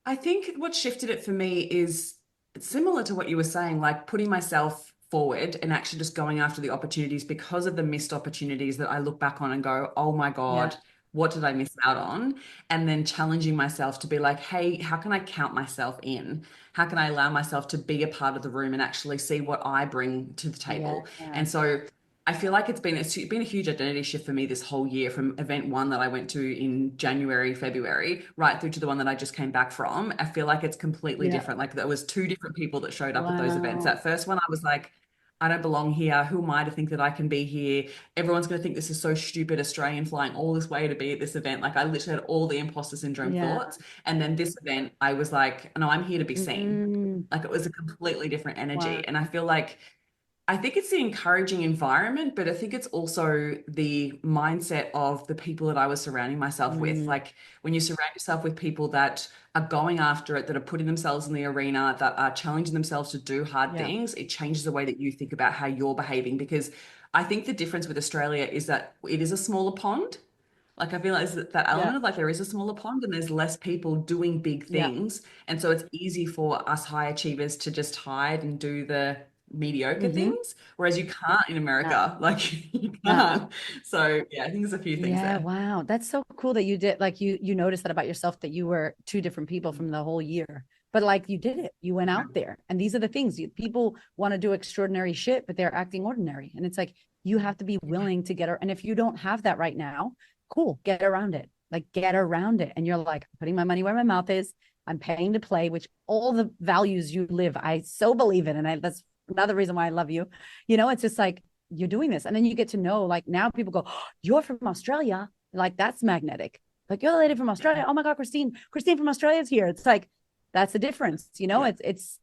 I think what shifted it for me is similar to what you were saying, like putting myself forward and actually just going after the opportunities because of the missed opportunities that I look back on and go, oh my Yeah. God, what did I miss out on? And then challenging myself to be like, hey, how can I count myself in? How can I allow myself to be a part of the room and actually see what I bring to the Yeah. table? And so I feel like it's been a huge identity shift for me this whole year from event one that I went to in January, February, right through to the one that I just came back from. I feel like it's completely Yeah. different. Like there was 2 different people that showed up at those events. Wow. That first one, I was like, I don't belong here. Who am I to think that I can be here? Everyone's going to think this is so stupid, Australian flying all this way to be at this event. Like I literally had all the imposter syndrome Yeah. thoughts. And then this event, I was like, no, I'm here to be seen. Mm, Like it was a completely different wow. energy. And I feel like I think it's the encouraging environment, but I think it's also the mindset of the people that I was surrounding myself with. Mm, Like when you surround yourself with people that are going after it, that are putting themselves in the arena, that are challenging themselves to do hard yeah. things, it changes the way that you think about how you're behaving. Because I think the difference with Australia is that it is a smaller pond. Like I feel like there's that Yeah. element of like there is a smaller pond and there's less people doing big Yeah. things. And so it's easy for us high achievers to just hide and do the mediocre Mm-hmm. things, whereas you can't in Yeah. America. Like you Yeah. can't. So yeah, I think there's a few things Yeah, there. wow. That's so cool that you did like you noticed that about yourself that you were two different people from the whole year. But like you did it. You went Yeah. out there. And these are the things people want to do extraordinary shit, but they're acting ordinary. And it's like you have to be willing to and if you don't have that right now, cool, get around it. Like get around it. And you're like putting my money where my mouth is. I'm paying to play, which all the values you live, I so believe in. And that's another reason why I love you. It's just like you're doing this. And then you get to know, like now people go, oh, you're from Australia. Like that's magnetic. Like you're the lady from Australia. Oh my God, Christine from Australia is here. It's like, that's the difference. Yeah.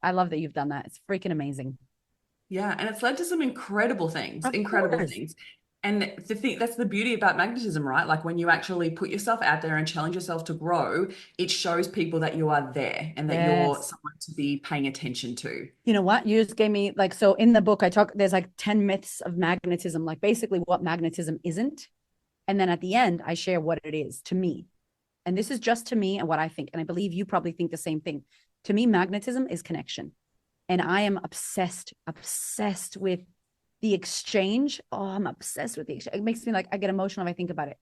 I love that you've done that. It's freaking amazing. Yeah, and it's led to some Of incredible course. things. And the thing that's the beauty about magnetism, right? Like when you actually put yourself out there and challenge yourself to grow, it shows people that you are there and that you're Yes. someone to be paying attention to. You know what? You just gave me like, so in the book, there's like 10 myths of magnetism, like basically what magnetism isn't. And then at the end, I share what it is to me. And this is just to me and what I think. And I believe you probably think the same thing. To me, magnetism is connection. And I am obsessed with the exchange. Oh, I'm obsessed with the exchange. It makes me like, I get emotional if I think about it.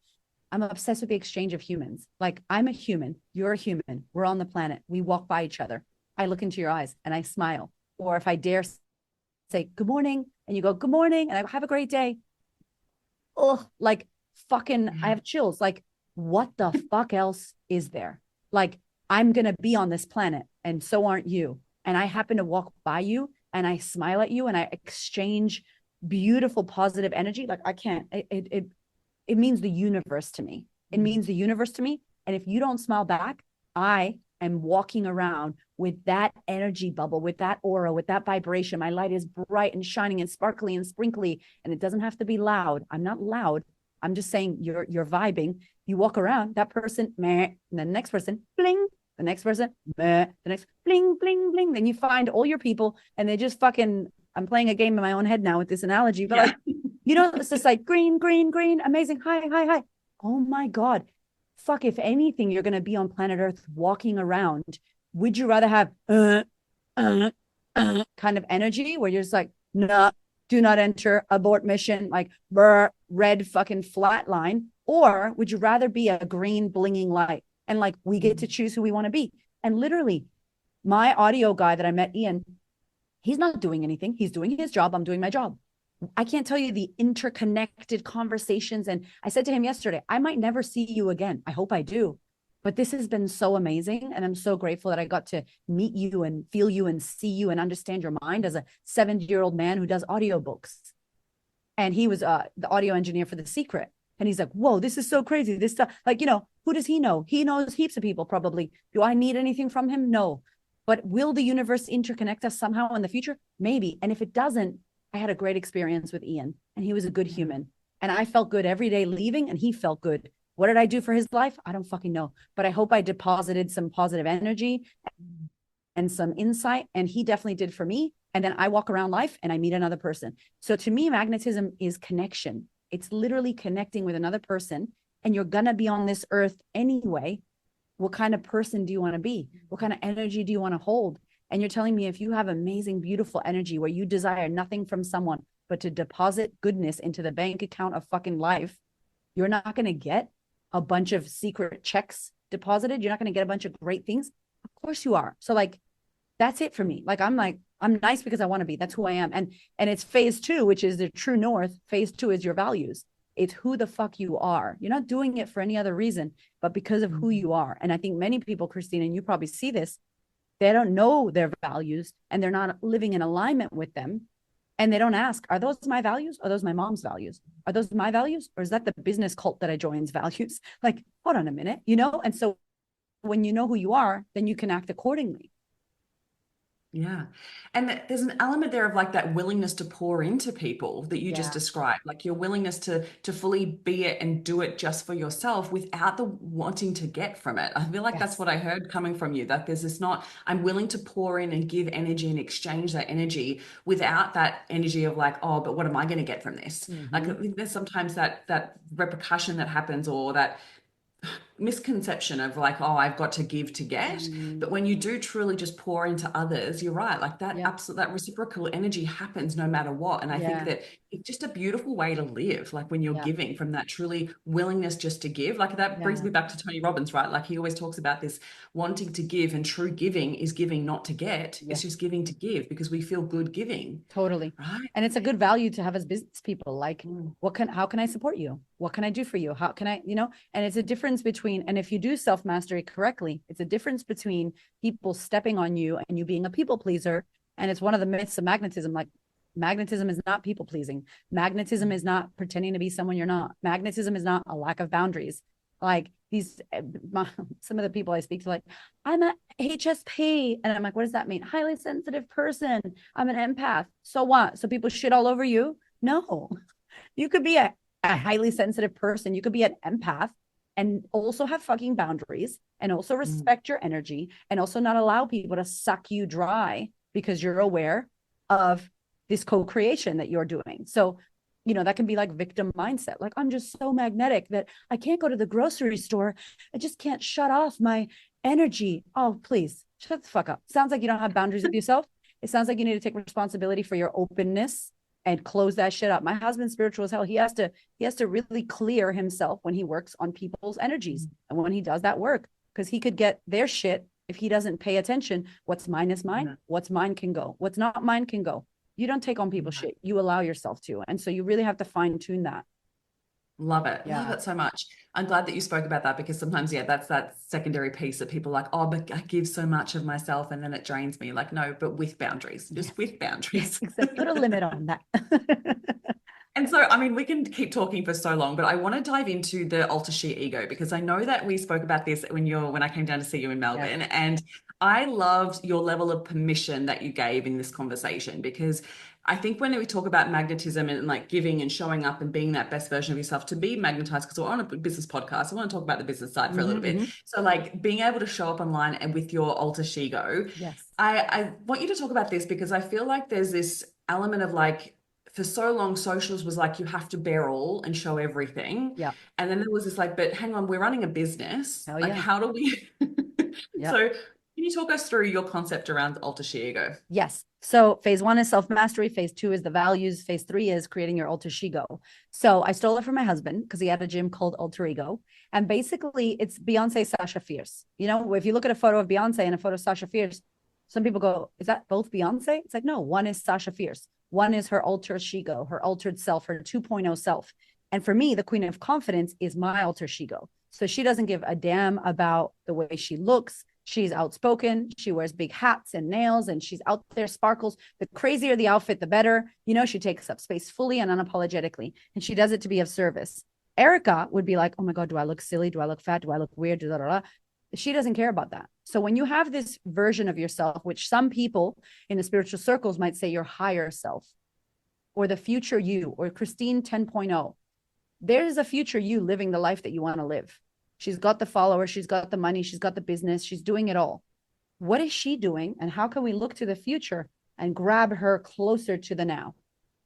I'm obsessed with the exchange of humans. Like I'm a human, you're a human, we're on the planet, we walk by each other. I look into your eyes and I smile. Or if I dare say good morning and you go, good morning, and I go, have a great day. Oh, like fucking, I Yeah. have chills. Like, what the fuck else is there? Like, I'm going to be on this planet and so aren't you. And I happen to walk by you and I smile at you and I exchange beautiful, positive energy. Like, I can't, it means the universe to me. It means the universe to me. And if you don't smile back, I am walking around with that energy bubble, with that aura, with that vibration. My light is bright and shining and sparkly and sprinkly. And it doesn't have to be loud. I'm not loud. I'm just saying you're vibing. You walk around, that person, meh, and the next person, bling, the next person, meh, the next bling, bling, bling. Then you find all your people and they just fucking, I'm playing a game in my own head now with this analogy, but Yeah. like, it's just like green, green, green, amazing. Hi, hi, hi. Oh my God. Fuck, if anything, you're going to be on planet Earth walking around. Would you rather have kind of energy where you're just like, nah, do not enter, abort mission, like red fucking flat line? Or would you rather be a green blinging light? And like, we get to choose who we want to be. And literally, my audio guy that I met, Ian, he's not doing anything. He's doing his job. I'm doing my job. I can't tell you the interconnected conversations. And I said to him yesterday, I might never see you again. I hope I do. But this has been so amazing. And I'm so grateful that I got to meet you and feel you and see you and understand your mind as a 70-year-old man who does audiobooks. And he was the audio engineer for The Secret. And he's like, whoa, this is so crazy. This stuff, like, who does he know? He knows heaps of people probably. Do I need anything from him? No. But will the universe interconnect us somehow in the future? Maybe. And if it doesn't, I had a great experience with Ian and he was a good human. And I felt good every day leaving and he felt good. What did I do for his life? I don't fucking know. But I hope I deposited some positive energy and some insight. And he definitely did for me. And then I walk around life and I meet another person. So to me, magnetism is connection. It's literally connecting with another person. And you're going to be on this earth anyway. What kind of person do you want to be? What kind of energy do you want to hold? And you're telling me if you have amazing, beautiful energy where you desire nothing from someone but to deposit goodness into the bank account of fucking life, you're not going to get a bunch of secret checks deposited. You're not going to get a bunch of great things. Of course you are. So like, that's it for me. Like, I'm nice because I want to be. That's who I am. And it's phase 2, which is the true north. Phase 2 is your values. It's who the fuck you are. You're not doing it for any other reason, but because of who you are. And I think many people, Christine, and you probably see this, they don't know their values and they're not living in alignment with them. And they don't ask, are those my values? Are those my mom's values? Are those my values? Or is that the business cult that I joined's values? Like, hold on a minute, And so when you know who you are, then you can act accordingly. Yeah. And there's an element there of like that willingness to pour into people that you just Yeah. described, like your willingness to fully be it and do it just for yourself without the wanting to get from it. I feel like that's Yes. what I heard coming from you, that there's this not, I'm willing to pour in and give energy and exchange that energy without that energy of like, oh, but what am I going to get from this? Like I Hmm. think there's sometimes that repercussion that happens, or that misconception of like, oh, I've got to give to get. But Mm, when you do truly just pour into others, you're right, like that yeah. absolute, that reciprocal energy happens no matter what. And I think Yeah. that it's just a beautiful way to live, like when you're Yeah. giving from that truly willingness just to give. Like that brings Yeah. me back to Tony Robbins, right? Like he always talks about this wanting to give, and true giving is giving not to get, it's Yes. just giving to give because we feel good giving, Totally. right? And it's a good value to have as business people. Like, Mm, how can I support you? What can I do for you? How can I, and it's a difference between, and if you do self mastery correctly, it's a difference between people stepping on you and you being a people pleaser. And it's one of the myths of magnetism. Like, magnetism is not people pleasing. Magnetism is not pretending to be someone you're not. Magnetism is not a lack of boundaries. Like, some of the people I speak to, like, I'm a HSP. And I'm like, what does that mean? Highly sensitive person. I'm an empath. So what? So people shit all over you? No. You could be a highly sensitive person. You could be an empath and also have fucking boundaries and also mm, respect your energy and also not allow people to suck you dry because you're aware of this co-creation that you're doing. So, that can be like victim mindset. Like, I'm just so magnetic that I can't go to the grocery store. I just can't shut off my energy. Oh, please shut the fuck up. Sounds like you don't have boundaries with yourself. It sounds like you need to take responsibility for your openness and close that shit up. My husband's spiritual as hell. He has to really clear himself when he works on people's energies mm, and when he does that work, because he could get their shit if he doesn't pay attention. What's mine is mine. yeah, What's mine can go. What's not mine can go. You don't take on people's yeah. shit. You allow yourself to. And so you really have to fine tune that. Love it. Love Yeah. it so much. I'm glad that you spoke about that, because sometimes, yeah, that's that secondary piece that people are like, oh, but I give so much of myself and then it drains me. Like, no, but with boundaries, Yes. just with Yes. boundaries. Except put a limit on that. And so, I mean, we can keep talking for so long, but I want to dive into the Alter Shego, because I know that we spoke about this when I came down to see you in Yes. Melbourne, and I loved your level of permission that you gave in this conversation, because I think when we talk about magnetism and like giving and showing up and being that best version of yourself, to be magnetized, because we're on a business podcast, I want to talk about the business side for a little bit. Mm-hmm. So, like being able to show up online and with your Alter Shego, Yes. I want you to talk about this, because I feel like there's this element of like, for so long, socials was like, you have to bear all and show everything. Yeah. And then there was this like, but hang on, we're running a business. Hell Like, yeah. how do we? Yeah. So, can you talk us through your concept around Alter Shego? Yes. So phase one is self mastery. Phase two is the values. Phase three is creating your alter ego. So I stole it from my husband because he had a gym called Alter Ego. And basically, it's Beyonce, Sasha Fierce. If you look at a photo of Beyonce and a photo of Sasha Fierce, some people go, is that both Beyonce? It's like, no, one is Sasha Fierce. One is her alter ego, her altered self, her 2.0 self. And for me, the queen of confidence is my alter ego. So she doesn't give a damn about the way she looks. She's outspoken. She wears big hats and nails, and she's out there, sparkles. The crazier the outfit, the better. She takes up space fully and unapologetically, and she does it to be of service. Erika would be like, oh my God, do I look silly? Do I look fat? Do I look weird? She doesn't care about that. So when you have this version of yourself, which some people in the spiritual circles might say your higher self or the future you or Christine 10.0, there's a future you living the life that you want to live. She's got the followers, she's got the money, she's got the business, she's doing it all. What is she doing? And how can we look to the future and grab her closer to the now?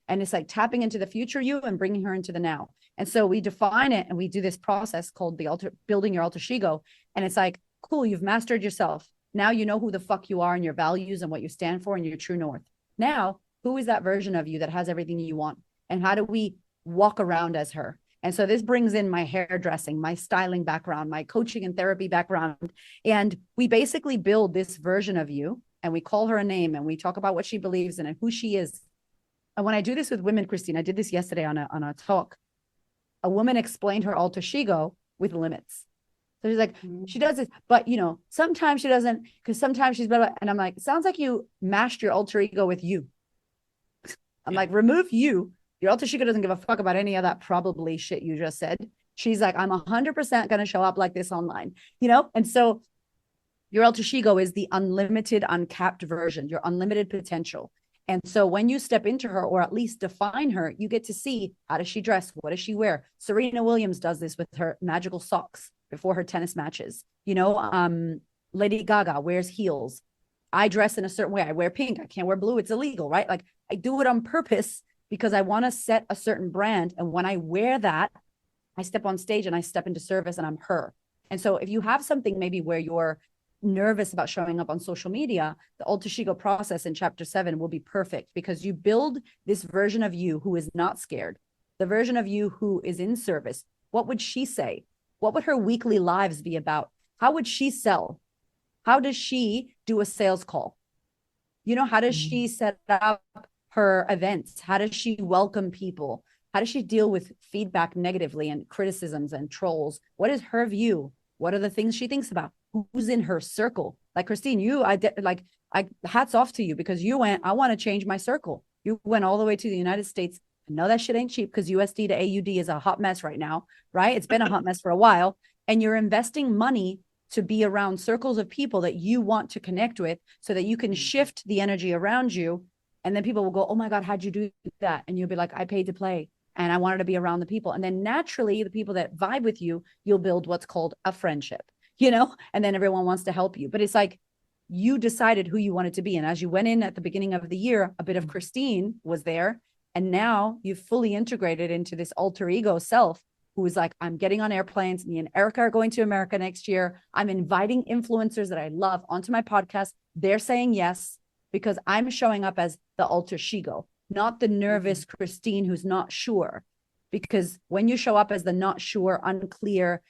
And it's like tapping into the future you and bringing her into the now. And so we define it and we do this process called building your alter ego. And it's like, cool, you've mastered yourself. Now you know who the fuck you are and your values and what you stand for and your true north. Now, who is that version of you that has everything you want? And how do we walk around as her? And so this brings in my hairdressing, my styling background, my coaching and therapy background. And we basically build this version of you and we call her a name and we talk about what she believes in and who she is. And when I do this with women, Christine, I did this yesterday on a talk. A woman explained her alter ego with limits. So she's like, she does this, but sometimes she doesn't, because sometimes she's better. And I'm like, it sounds like you mashed your alter ego with you. I'm like, remove you. Your alter ego doesn't give a fuck about any of that probably shit you just said. She's like, I'm 100% going to show up like this online, And so Your alter ego is the unlimited, uncapped version, your unlimited potential. And so when you step into her, or at least define her, you get to see, how does she dress? What does she wear? Serena Williams does this with her magical socks before her tennis matches. Lady Gaga wears heels. I dress in a certain way. I wear pink. I can't wear blue. It's illegal, right? Like, I do it on purpose because I want to set a certain brand. And when I wear that, I step on stage and I step into service and I'm her. And so if you have something maybe where you're nervous about showing up on social media, the Alter Shego process in chapter 7 will be perfect, because you build this version of you who is not scared, the version of you who is in service. What would she say? What would her weekly lives be about? How would she sell? How does she do a sales call? How does she set up her events? How does she welcome people? How does she deal with feedback negatively and criticisms and trolls? What is her view? What are the things she thinks about? Who's in her circle? Like Christine, I hats off to you, because you went, I want to change my circle. You went all the way to the United States. I know that shit ain't cheap, because USD to AUD is a hot mess right now, right? It's been a hot mess for a while. And you're investing money to be around circles of people that you want to connect with, so that you can shift the energy around you. And then people will go, oh my God, how'd you do that? And you'll be like, I paid to play and I wanted to be around the people. And then naturally, the people that vibe with you, you'll build what's called a friendship, and then everyone wants to help you. But it's like, you decided who you wanted to be. And as you went in at the beginning of the year, a bit of Christine was there. And now you've fully integrated into this alter ego self, who is like, I'm getting on airplanes. Me and Erika are going to America next year. I'm inviting influencers that I love onto my podcast. They're saying yes, because I'm showing up as the Alter Shego, not the nervous Christine who's not sure. Because when you show up as the not sure, unclear,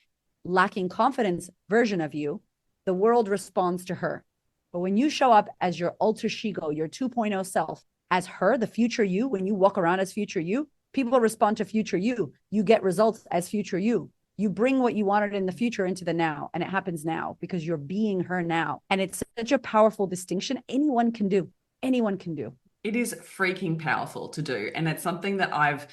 lacking confidence version of you, the world responds to her. But when you show up as your Alter Shego, your 2.0 self, as her, the future you, when you walk around as future you, people respond to future you. You get results as future you. You bring what you wanted in the future into the now, and it happens now because you're being her now. And it's such a powerful distinction. Anyone can do. Anyone can do. It is freaking powerful to do. And it's something that I've,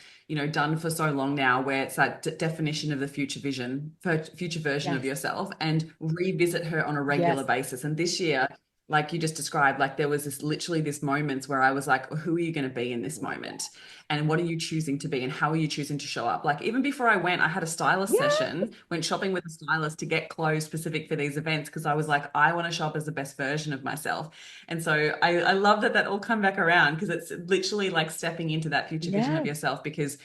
done for so long now, where it's that definition of the future vision, future version of yourself, and revisit her on a regular basis. And this year, like you just described, like there was this moments where I was like, who are you going to be in this moment? And what are you choosing to be? And how are you choosing to show up? Like, even before I went, I had a stylist session, went shopping with a stylist to get clothes specific for these events, because I was like, I want to show up as the best version of myself. And so I love that all come back around, because it's literally like stepping into that future vision of yourself, because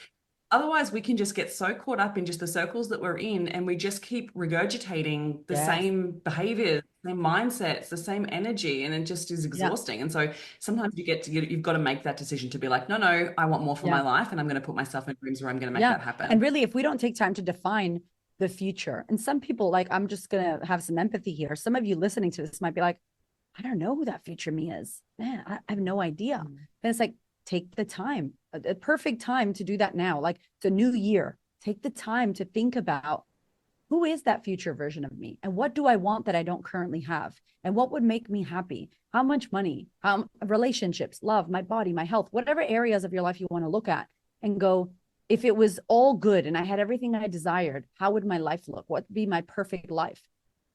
otherwise we can just get so caught up in just the circles that we're in, and we just keep regurgitating the same behaviors, same mindsets, the same energy, and it just is exhausting. And so sometimes you've got to make that decision to be like, no, I want more for my life, and I'm going to put myself in rooms where I'm going to make that happen. And really, if we don't take time to define the future, and some people, like, I'm just going to have some empathy here. Some of you listening to this might be like, I don't know who that future me is. Man, I have no idea. And it's like, take the time, a perfect time to do that now. Like, it's a new year. Take the time to think about, who is that future version of me? And what do I want that I don't currently have? And what would make me happy? How much money, relationships, love, my body, my health, whatever areas of your life you want to look at and go, if it was all good and I had everything I desired, how would my life look? What would be my perfect life?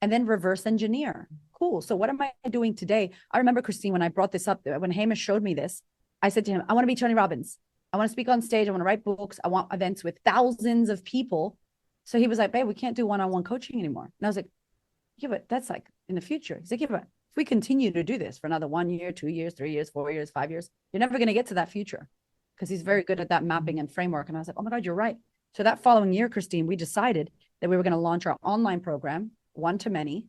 And then reverse engineer. Cool. So what am I doing today? I remember, Christine, when I brought this up, when Hamish showed me this, I said to him, I want to be Tony Robbins. I want to speak on stage. I want to write books. I want events with thousands of people. So he was like, babe, we can't do one-on-one coaching anymore. And I was like, yeah, but that's like in the future. He's like, yeah, but if we continue to do this for another 1 year, 2 years, 3 years, 4 years, 5 years, you're never going to get to that future, because he's very good at that mapping and framework. And I was like, oh my God, you're right. So that following year, Christine, we decided that we were going to launch our online program, one-to-many,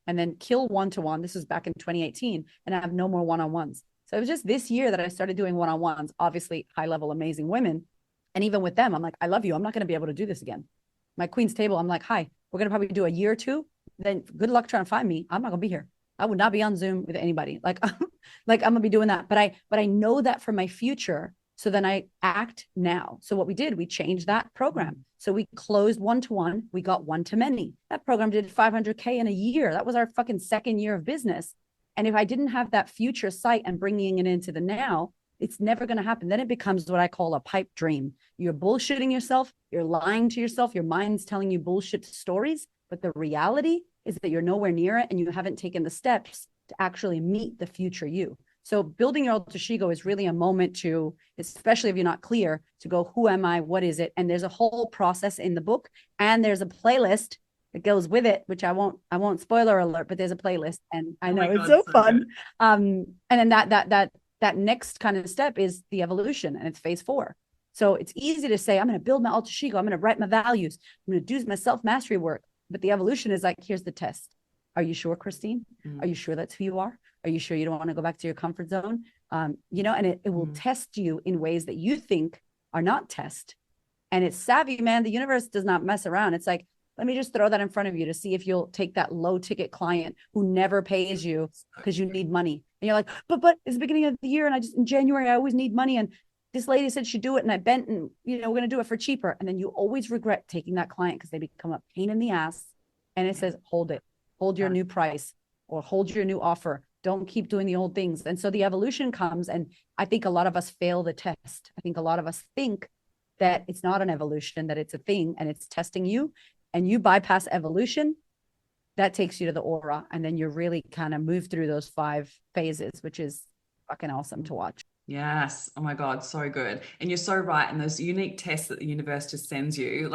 and then kill one-to-one. This was back in 2018, and I have no more one-on-ones. So it was just this year that I started doing one-on-ones, obviously high-level, amazing women. And even with them, I'm like, I love you. I'm not going to be able to do this again. My Queen's Table, I'm like, hi, we're going to probably do a year or two. Then good luck trying to find me. I'm not going to be here. I would not be on Zoom with anybody. Like I'm going to be doing that. But I know that for my future. So then I act now. So what we did, we changed that program. So we closed one-to-one. We got one-to-many. That program did 500K in a year. That was our fucking second year of business. And if I didn't have that future sight and bringing it into the now, it's never going to happen. Then it becomes what I call a pipe dream. You're bullshitting yourself. You're lying to yourself. Your mind's telling you bullshit stories. But the reality is that you're nowhere near it and you haven't taken the steps to actually meet the future you. So building your Alter Shego is really a moment to, especially if you're not clear, to go, who am I? What is it? And there's a whole process in the book, and there's a playlist that goes with it, which I won't spoiler alert, but there's a playlist, and I know it's so fun. Good. And then that next kind of step is the evolution, and it's phase 4. So it's easy to say, I'm going to build my Alter Shego, I'm going to write my values, I'm going to do my self-mastery work. But the evolution is like, here's the test. Are you sure, Christine? Are you sure that's who you are? Are you sure you don't want to go back to your comfort zone? And it will test you in ways that you think are not test. And it's savvy, man. The universe does not mess around. It's like, let me just throw that in front of you to see if you'll take that low ticket client who never pays you because you need money. And you're like, but it's the beginning of the year, and in January, I always need money. And this lady said she'd do it, and I bent, and we're going to do it for cheaper. And then you always regret taking that client because they become a pain in the ass. And it says, hold it, hold your new price, or hold your new offer. Don't keep doing the old things. And so the evolution comes. And I think a lot of us fail the test. I think a lot of us think that it's not an evolution, that it's a thing and it's testing you, and you bypass evolution. That takes you to the aura. And then you really kind of move through those 5 phases, which is fucking awesome to watch. Yes. Oh my God, so good. And you're so right. And those unique tests that the universe just sends you,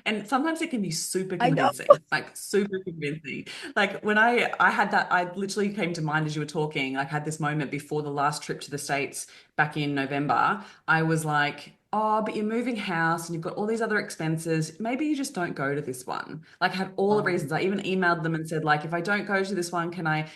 and sometimes it can be super convincing, like super convincing. Like when I had that, I literally came to mind as you were talking, like had this moment before the last trip to the States back in November. I was like, oh, but you're moving house and you've got all these other expenses. Maybe you just don't go to this one. Like I had all the reasons. I even emailed them and said, like, if I don't go to this one, can I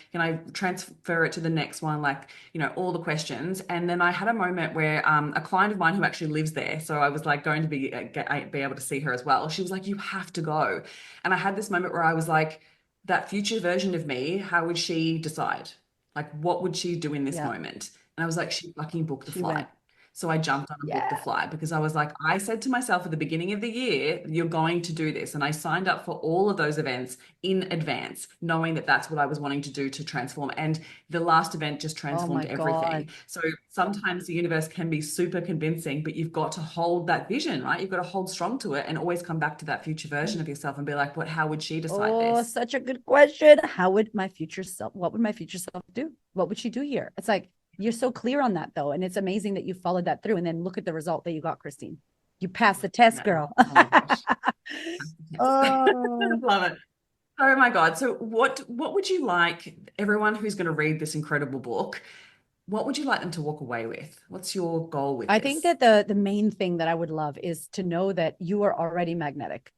transfer it to the next one? Like, all the questions. And then I had a moment where a client of mine who actually lives there, so I was like going to be able to see her as well. She was like, you have to go. And I had this moment where I was like, that future version of me, how would she decide? Like, what would she do in this moment? And I was like, she fucking booked the flight. So I jumped on and booked the flight because I was like, I said to myself at the beginning of the year, you're going to do this. And I signed up for all of those events in advance, knowing that that's what I was wanting to do to transform. And the last event just transformed everything. So sometimes the universe can be super convincing, but you've got to hold that vision, right? You've got to hold strong to it and always come back to that future version of yourself and be like, how would she decide this? Oh, such a good question. What would my future self do? What would she do here? It's like, you're so clear on that though. And it's amazing that you followed that through, and then look at the result that you got, Christine. You passed the test, girl. Oh my gosh. Oh, love it. Oh my God. So what would you like everyone who's going to read this incredible book, what would you like them to walk away with? What's your goal with this? I think that the main thing that I would love is to know that you are already magnetic.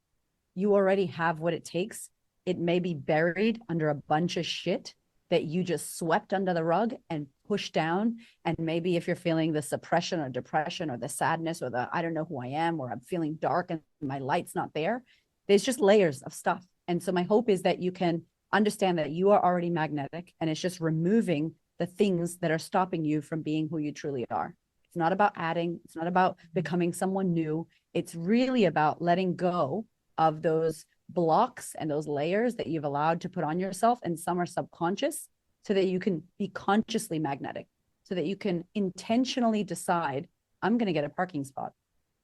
You already have what it takes. It may be buried under a bunch of shit that you just swept under the rug and pushed down. And maybe if you're feeling the suppression or depression or the sadness or the, I don't know who I am, or I'm feeling dark and my light's not there, there's just layers of stuff. And so my hope is that you can understand that you are already magnetic, and it's just removing the things that are stopping you from being who you truly are. It's not about adding. It's not about becoming someone new. It's really about letting go of those blocks and those layers that you've allowed to put on yourself, and some are subconscious, so that you can be consciously magnetic, so that you can intentionally decide, I'm going to get a parking spot.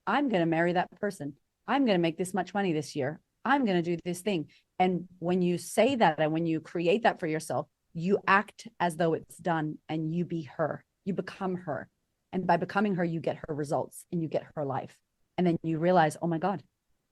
I'm going to marry that person. I'm going to make this much money this year. I'm going to do this thing. And when you say that and when you create that for yourself, you act as though it's done, and you be her. You become her. And by becoming her, you get her results and you get her life. And then you realize, oh my God,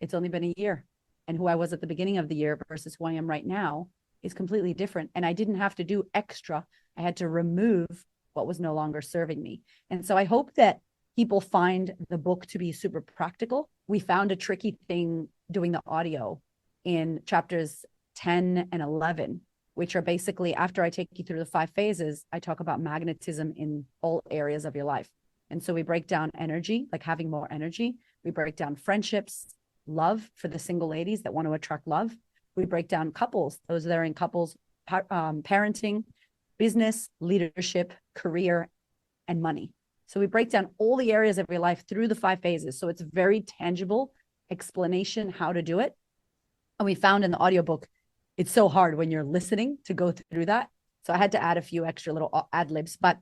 it's only been a year. And who I was at the beginning of the year versus who I am right now is completely different. And I didn't have to do extra. I had to remove what was no longer serving me. And so I hope that people find the book to be super practical. We found a tricky thing doing the audio in chapters 10 and 11, which are basically, after I take you through the 5 phases, I talk about magnetism in all areas of your life. And so we break down energy, like having more energy. We break down friendships, love for the single ladies that want to attract love. We break down couples, those that are in couples, parenting, business, leadership, career, and money. So we break down all the areas of your life through the 5 phases. So it's a very tangible explanation how to do it. And we found in the audiobook, it's so hard when you're listening to go through that. So I had to add a few extra little ad libs, but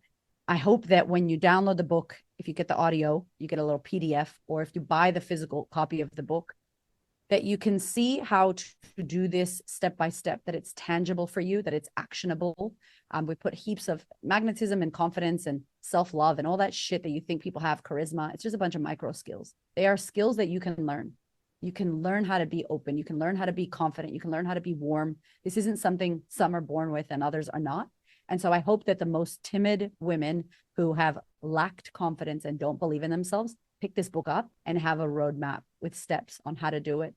I hope that when you download the book, if you get the audio, you get a little PDF, or if you buy the physical copy of the book, that you can see how to do this step by step, that it's tangible for you, that it's actionable. We put heaps of magnetism and confidence and self-love and all that shit that you think people have, charisma. It's just a bunch of micro skills. They are skills that you can learn. You can learn how to be open. You can learn how to be confident. You can learn how to be warm. This isn't something some are born with and others are not. And so I hope that the most timid women who have lacked confidence and don't believe in themselves pick this book up and have a roadmap with steps on how to do it.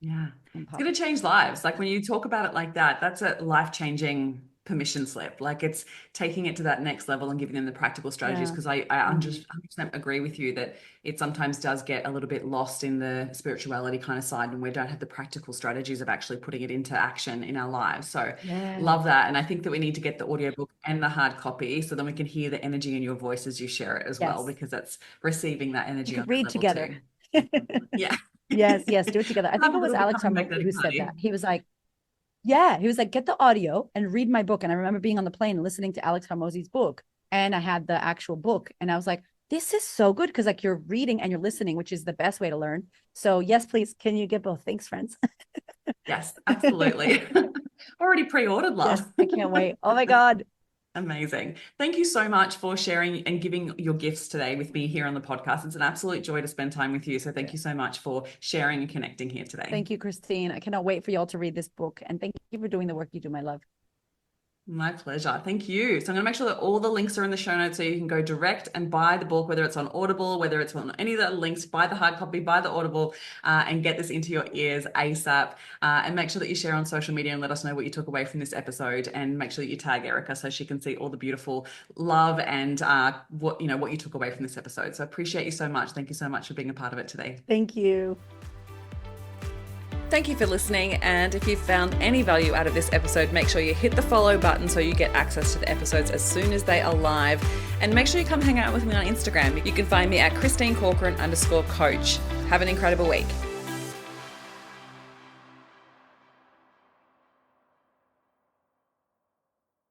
Yeah. It's going to change lives. Like when you talk about it like that, that's a life-changing permission slip. Like it's taking it to that next level and giving them the practical strategies. Because I 100% agree with you that it sometimes does get a little bit lost in the spirituality kind of side, and we don't have the practical strategies of actually putting it into action in our lives. So love that. And I think that we need to get the audiobook and the hard copy so then we can hear the energy in your voice as you share it as well, because that's receiving that energy. You could read together. Yeah. Yes, do it together. I think it was Alex who said that. He was like, get the audio and read my book. And I remember being on the plane and listening to Alex Hormozi's book, and I had the actual book, and I was like, this is so good, because like you're reading and you're listening, which is the best way to learn. So yes, please, can you get both? Thanks, friends. Yes, absolutely. Already pre-ordered, love. Yes, I can't wait. Oh my God. Amazing. Thank you so much for sharing and giving your gifts today with me here on the podcast. It's an absolute joy to spend time with you. So thank you so much for sharing and connecting here today. Thank you, Christine. I cannot wait for y'all to read this book. And thank you for doing the work you do, my love. My pleasure. Thank you. So I'm going to make sure that all the links are in the show notes so you can go direct and buy the book, whether it's on Audible, whether it's on any of the links, buy the hard copy, buy the Audible, and get this into your ears ASAP. And make sure that you share on social media and let us know what you took away from this episode, and make sure that you tag Erika so she can see all the beautiful love and what you took away from this episode. So I appreciate you so much. Thank you so much for being a part of it today. Thank you. Thank you for listening, and if you found any value out of this episode, make sure you hit the follow button so you get access to the episodes as soon as they are live, and make sure you come hang out with me on Instagram. You can find me at ChristineCorcoran_coach. Have an incredible week.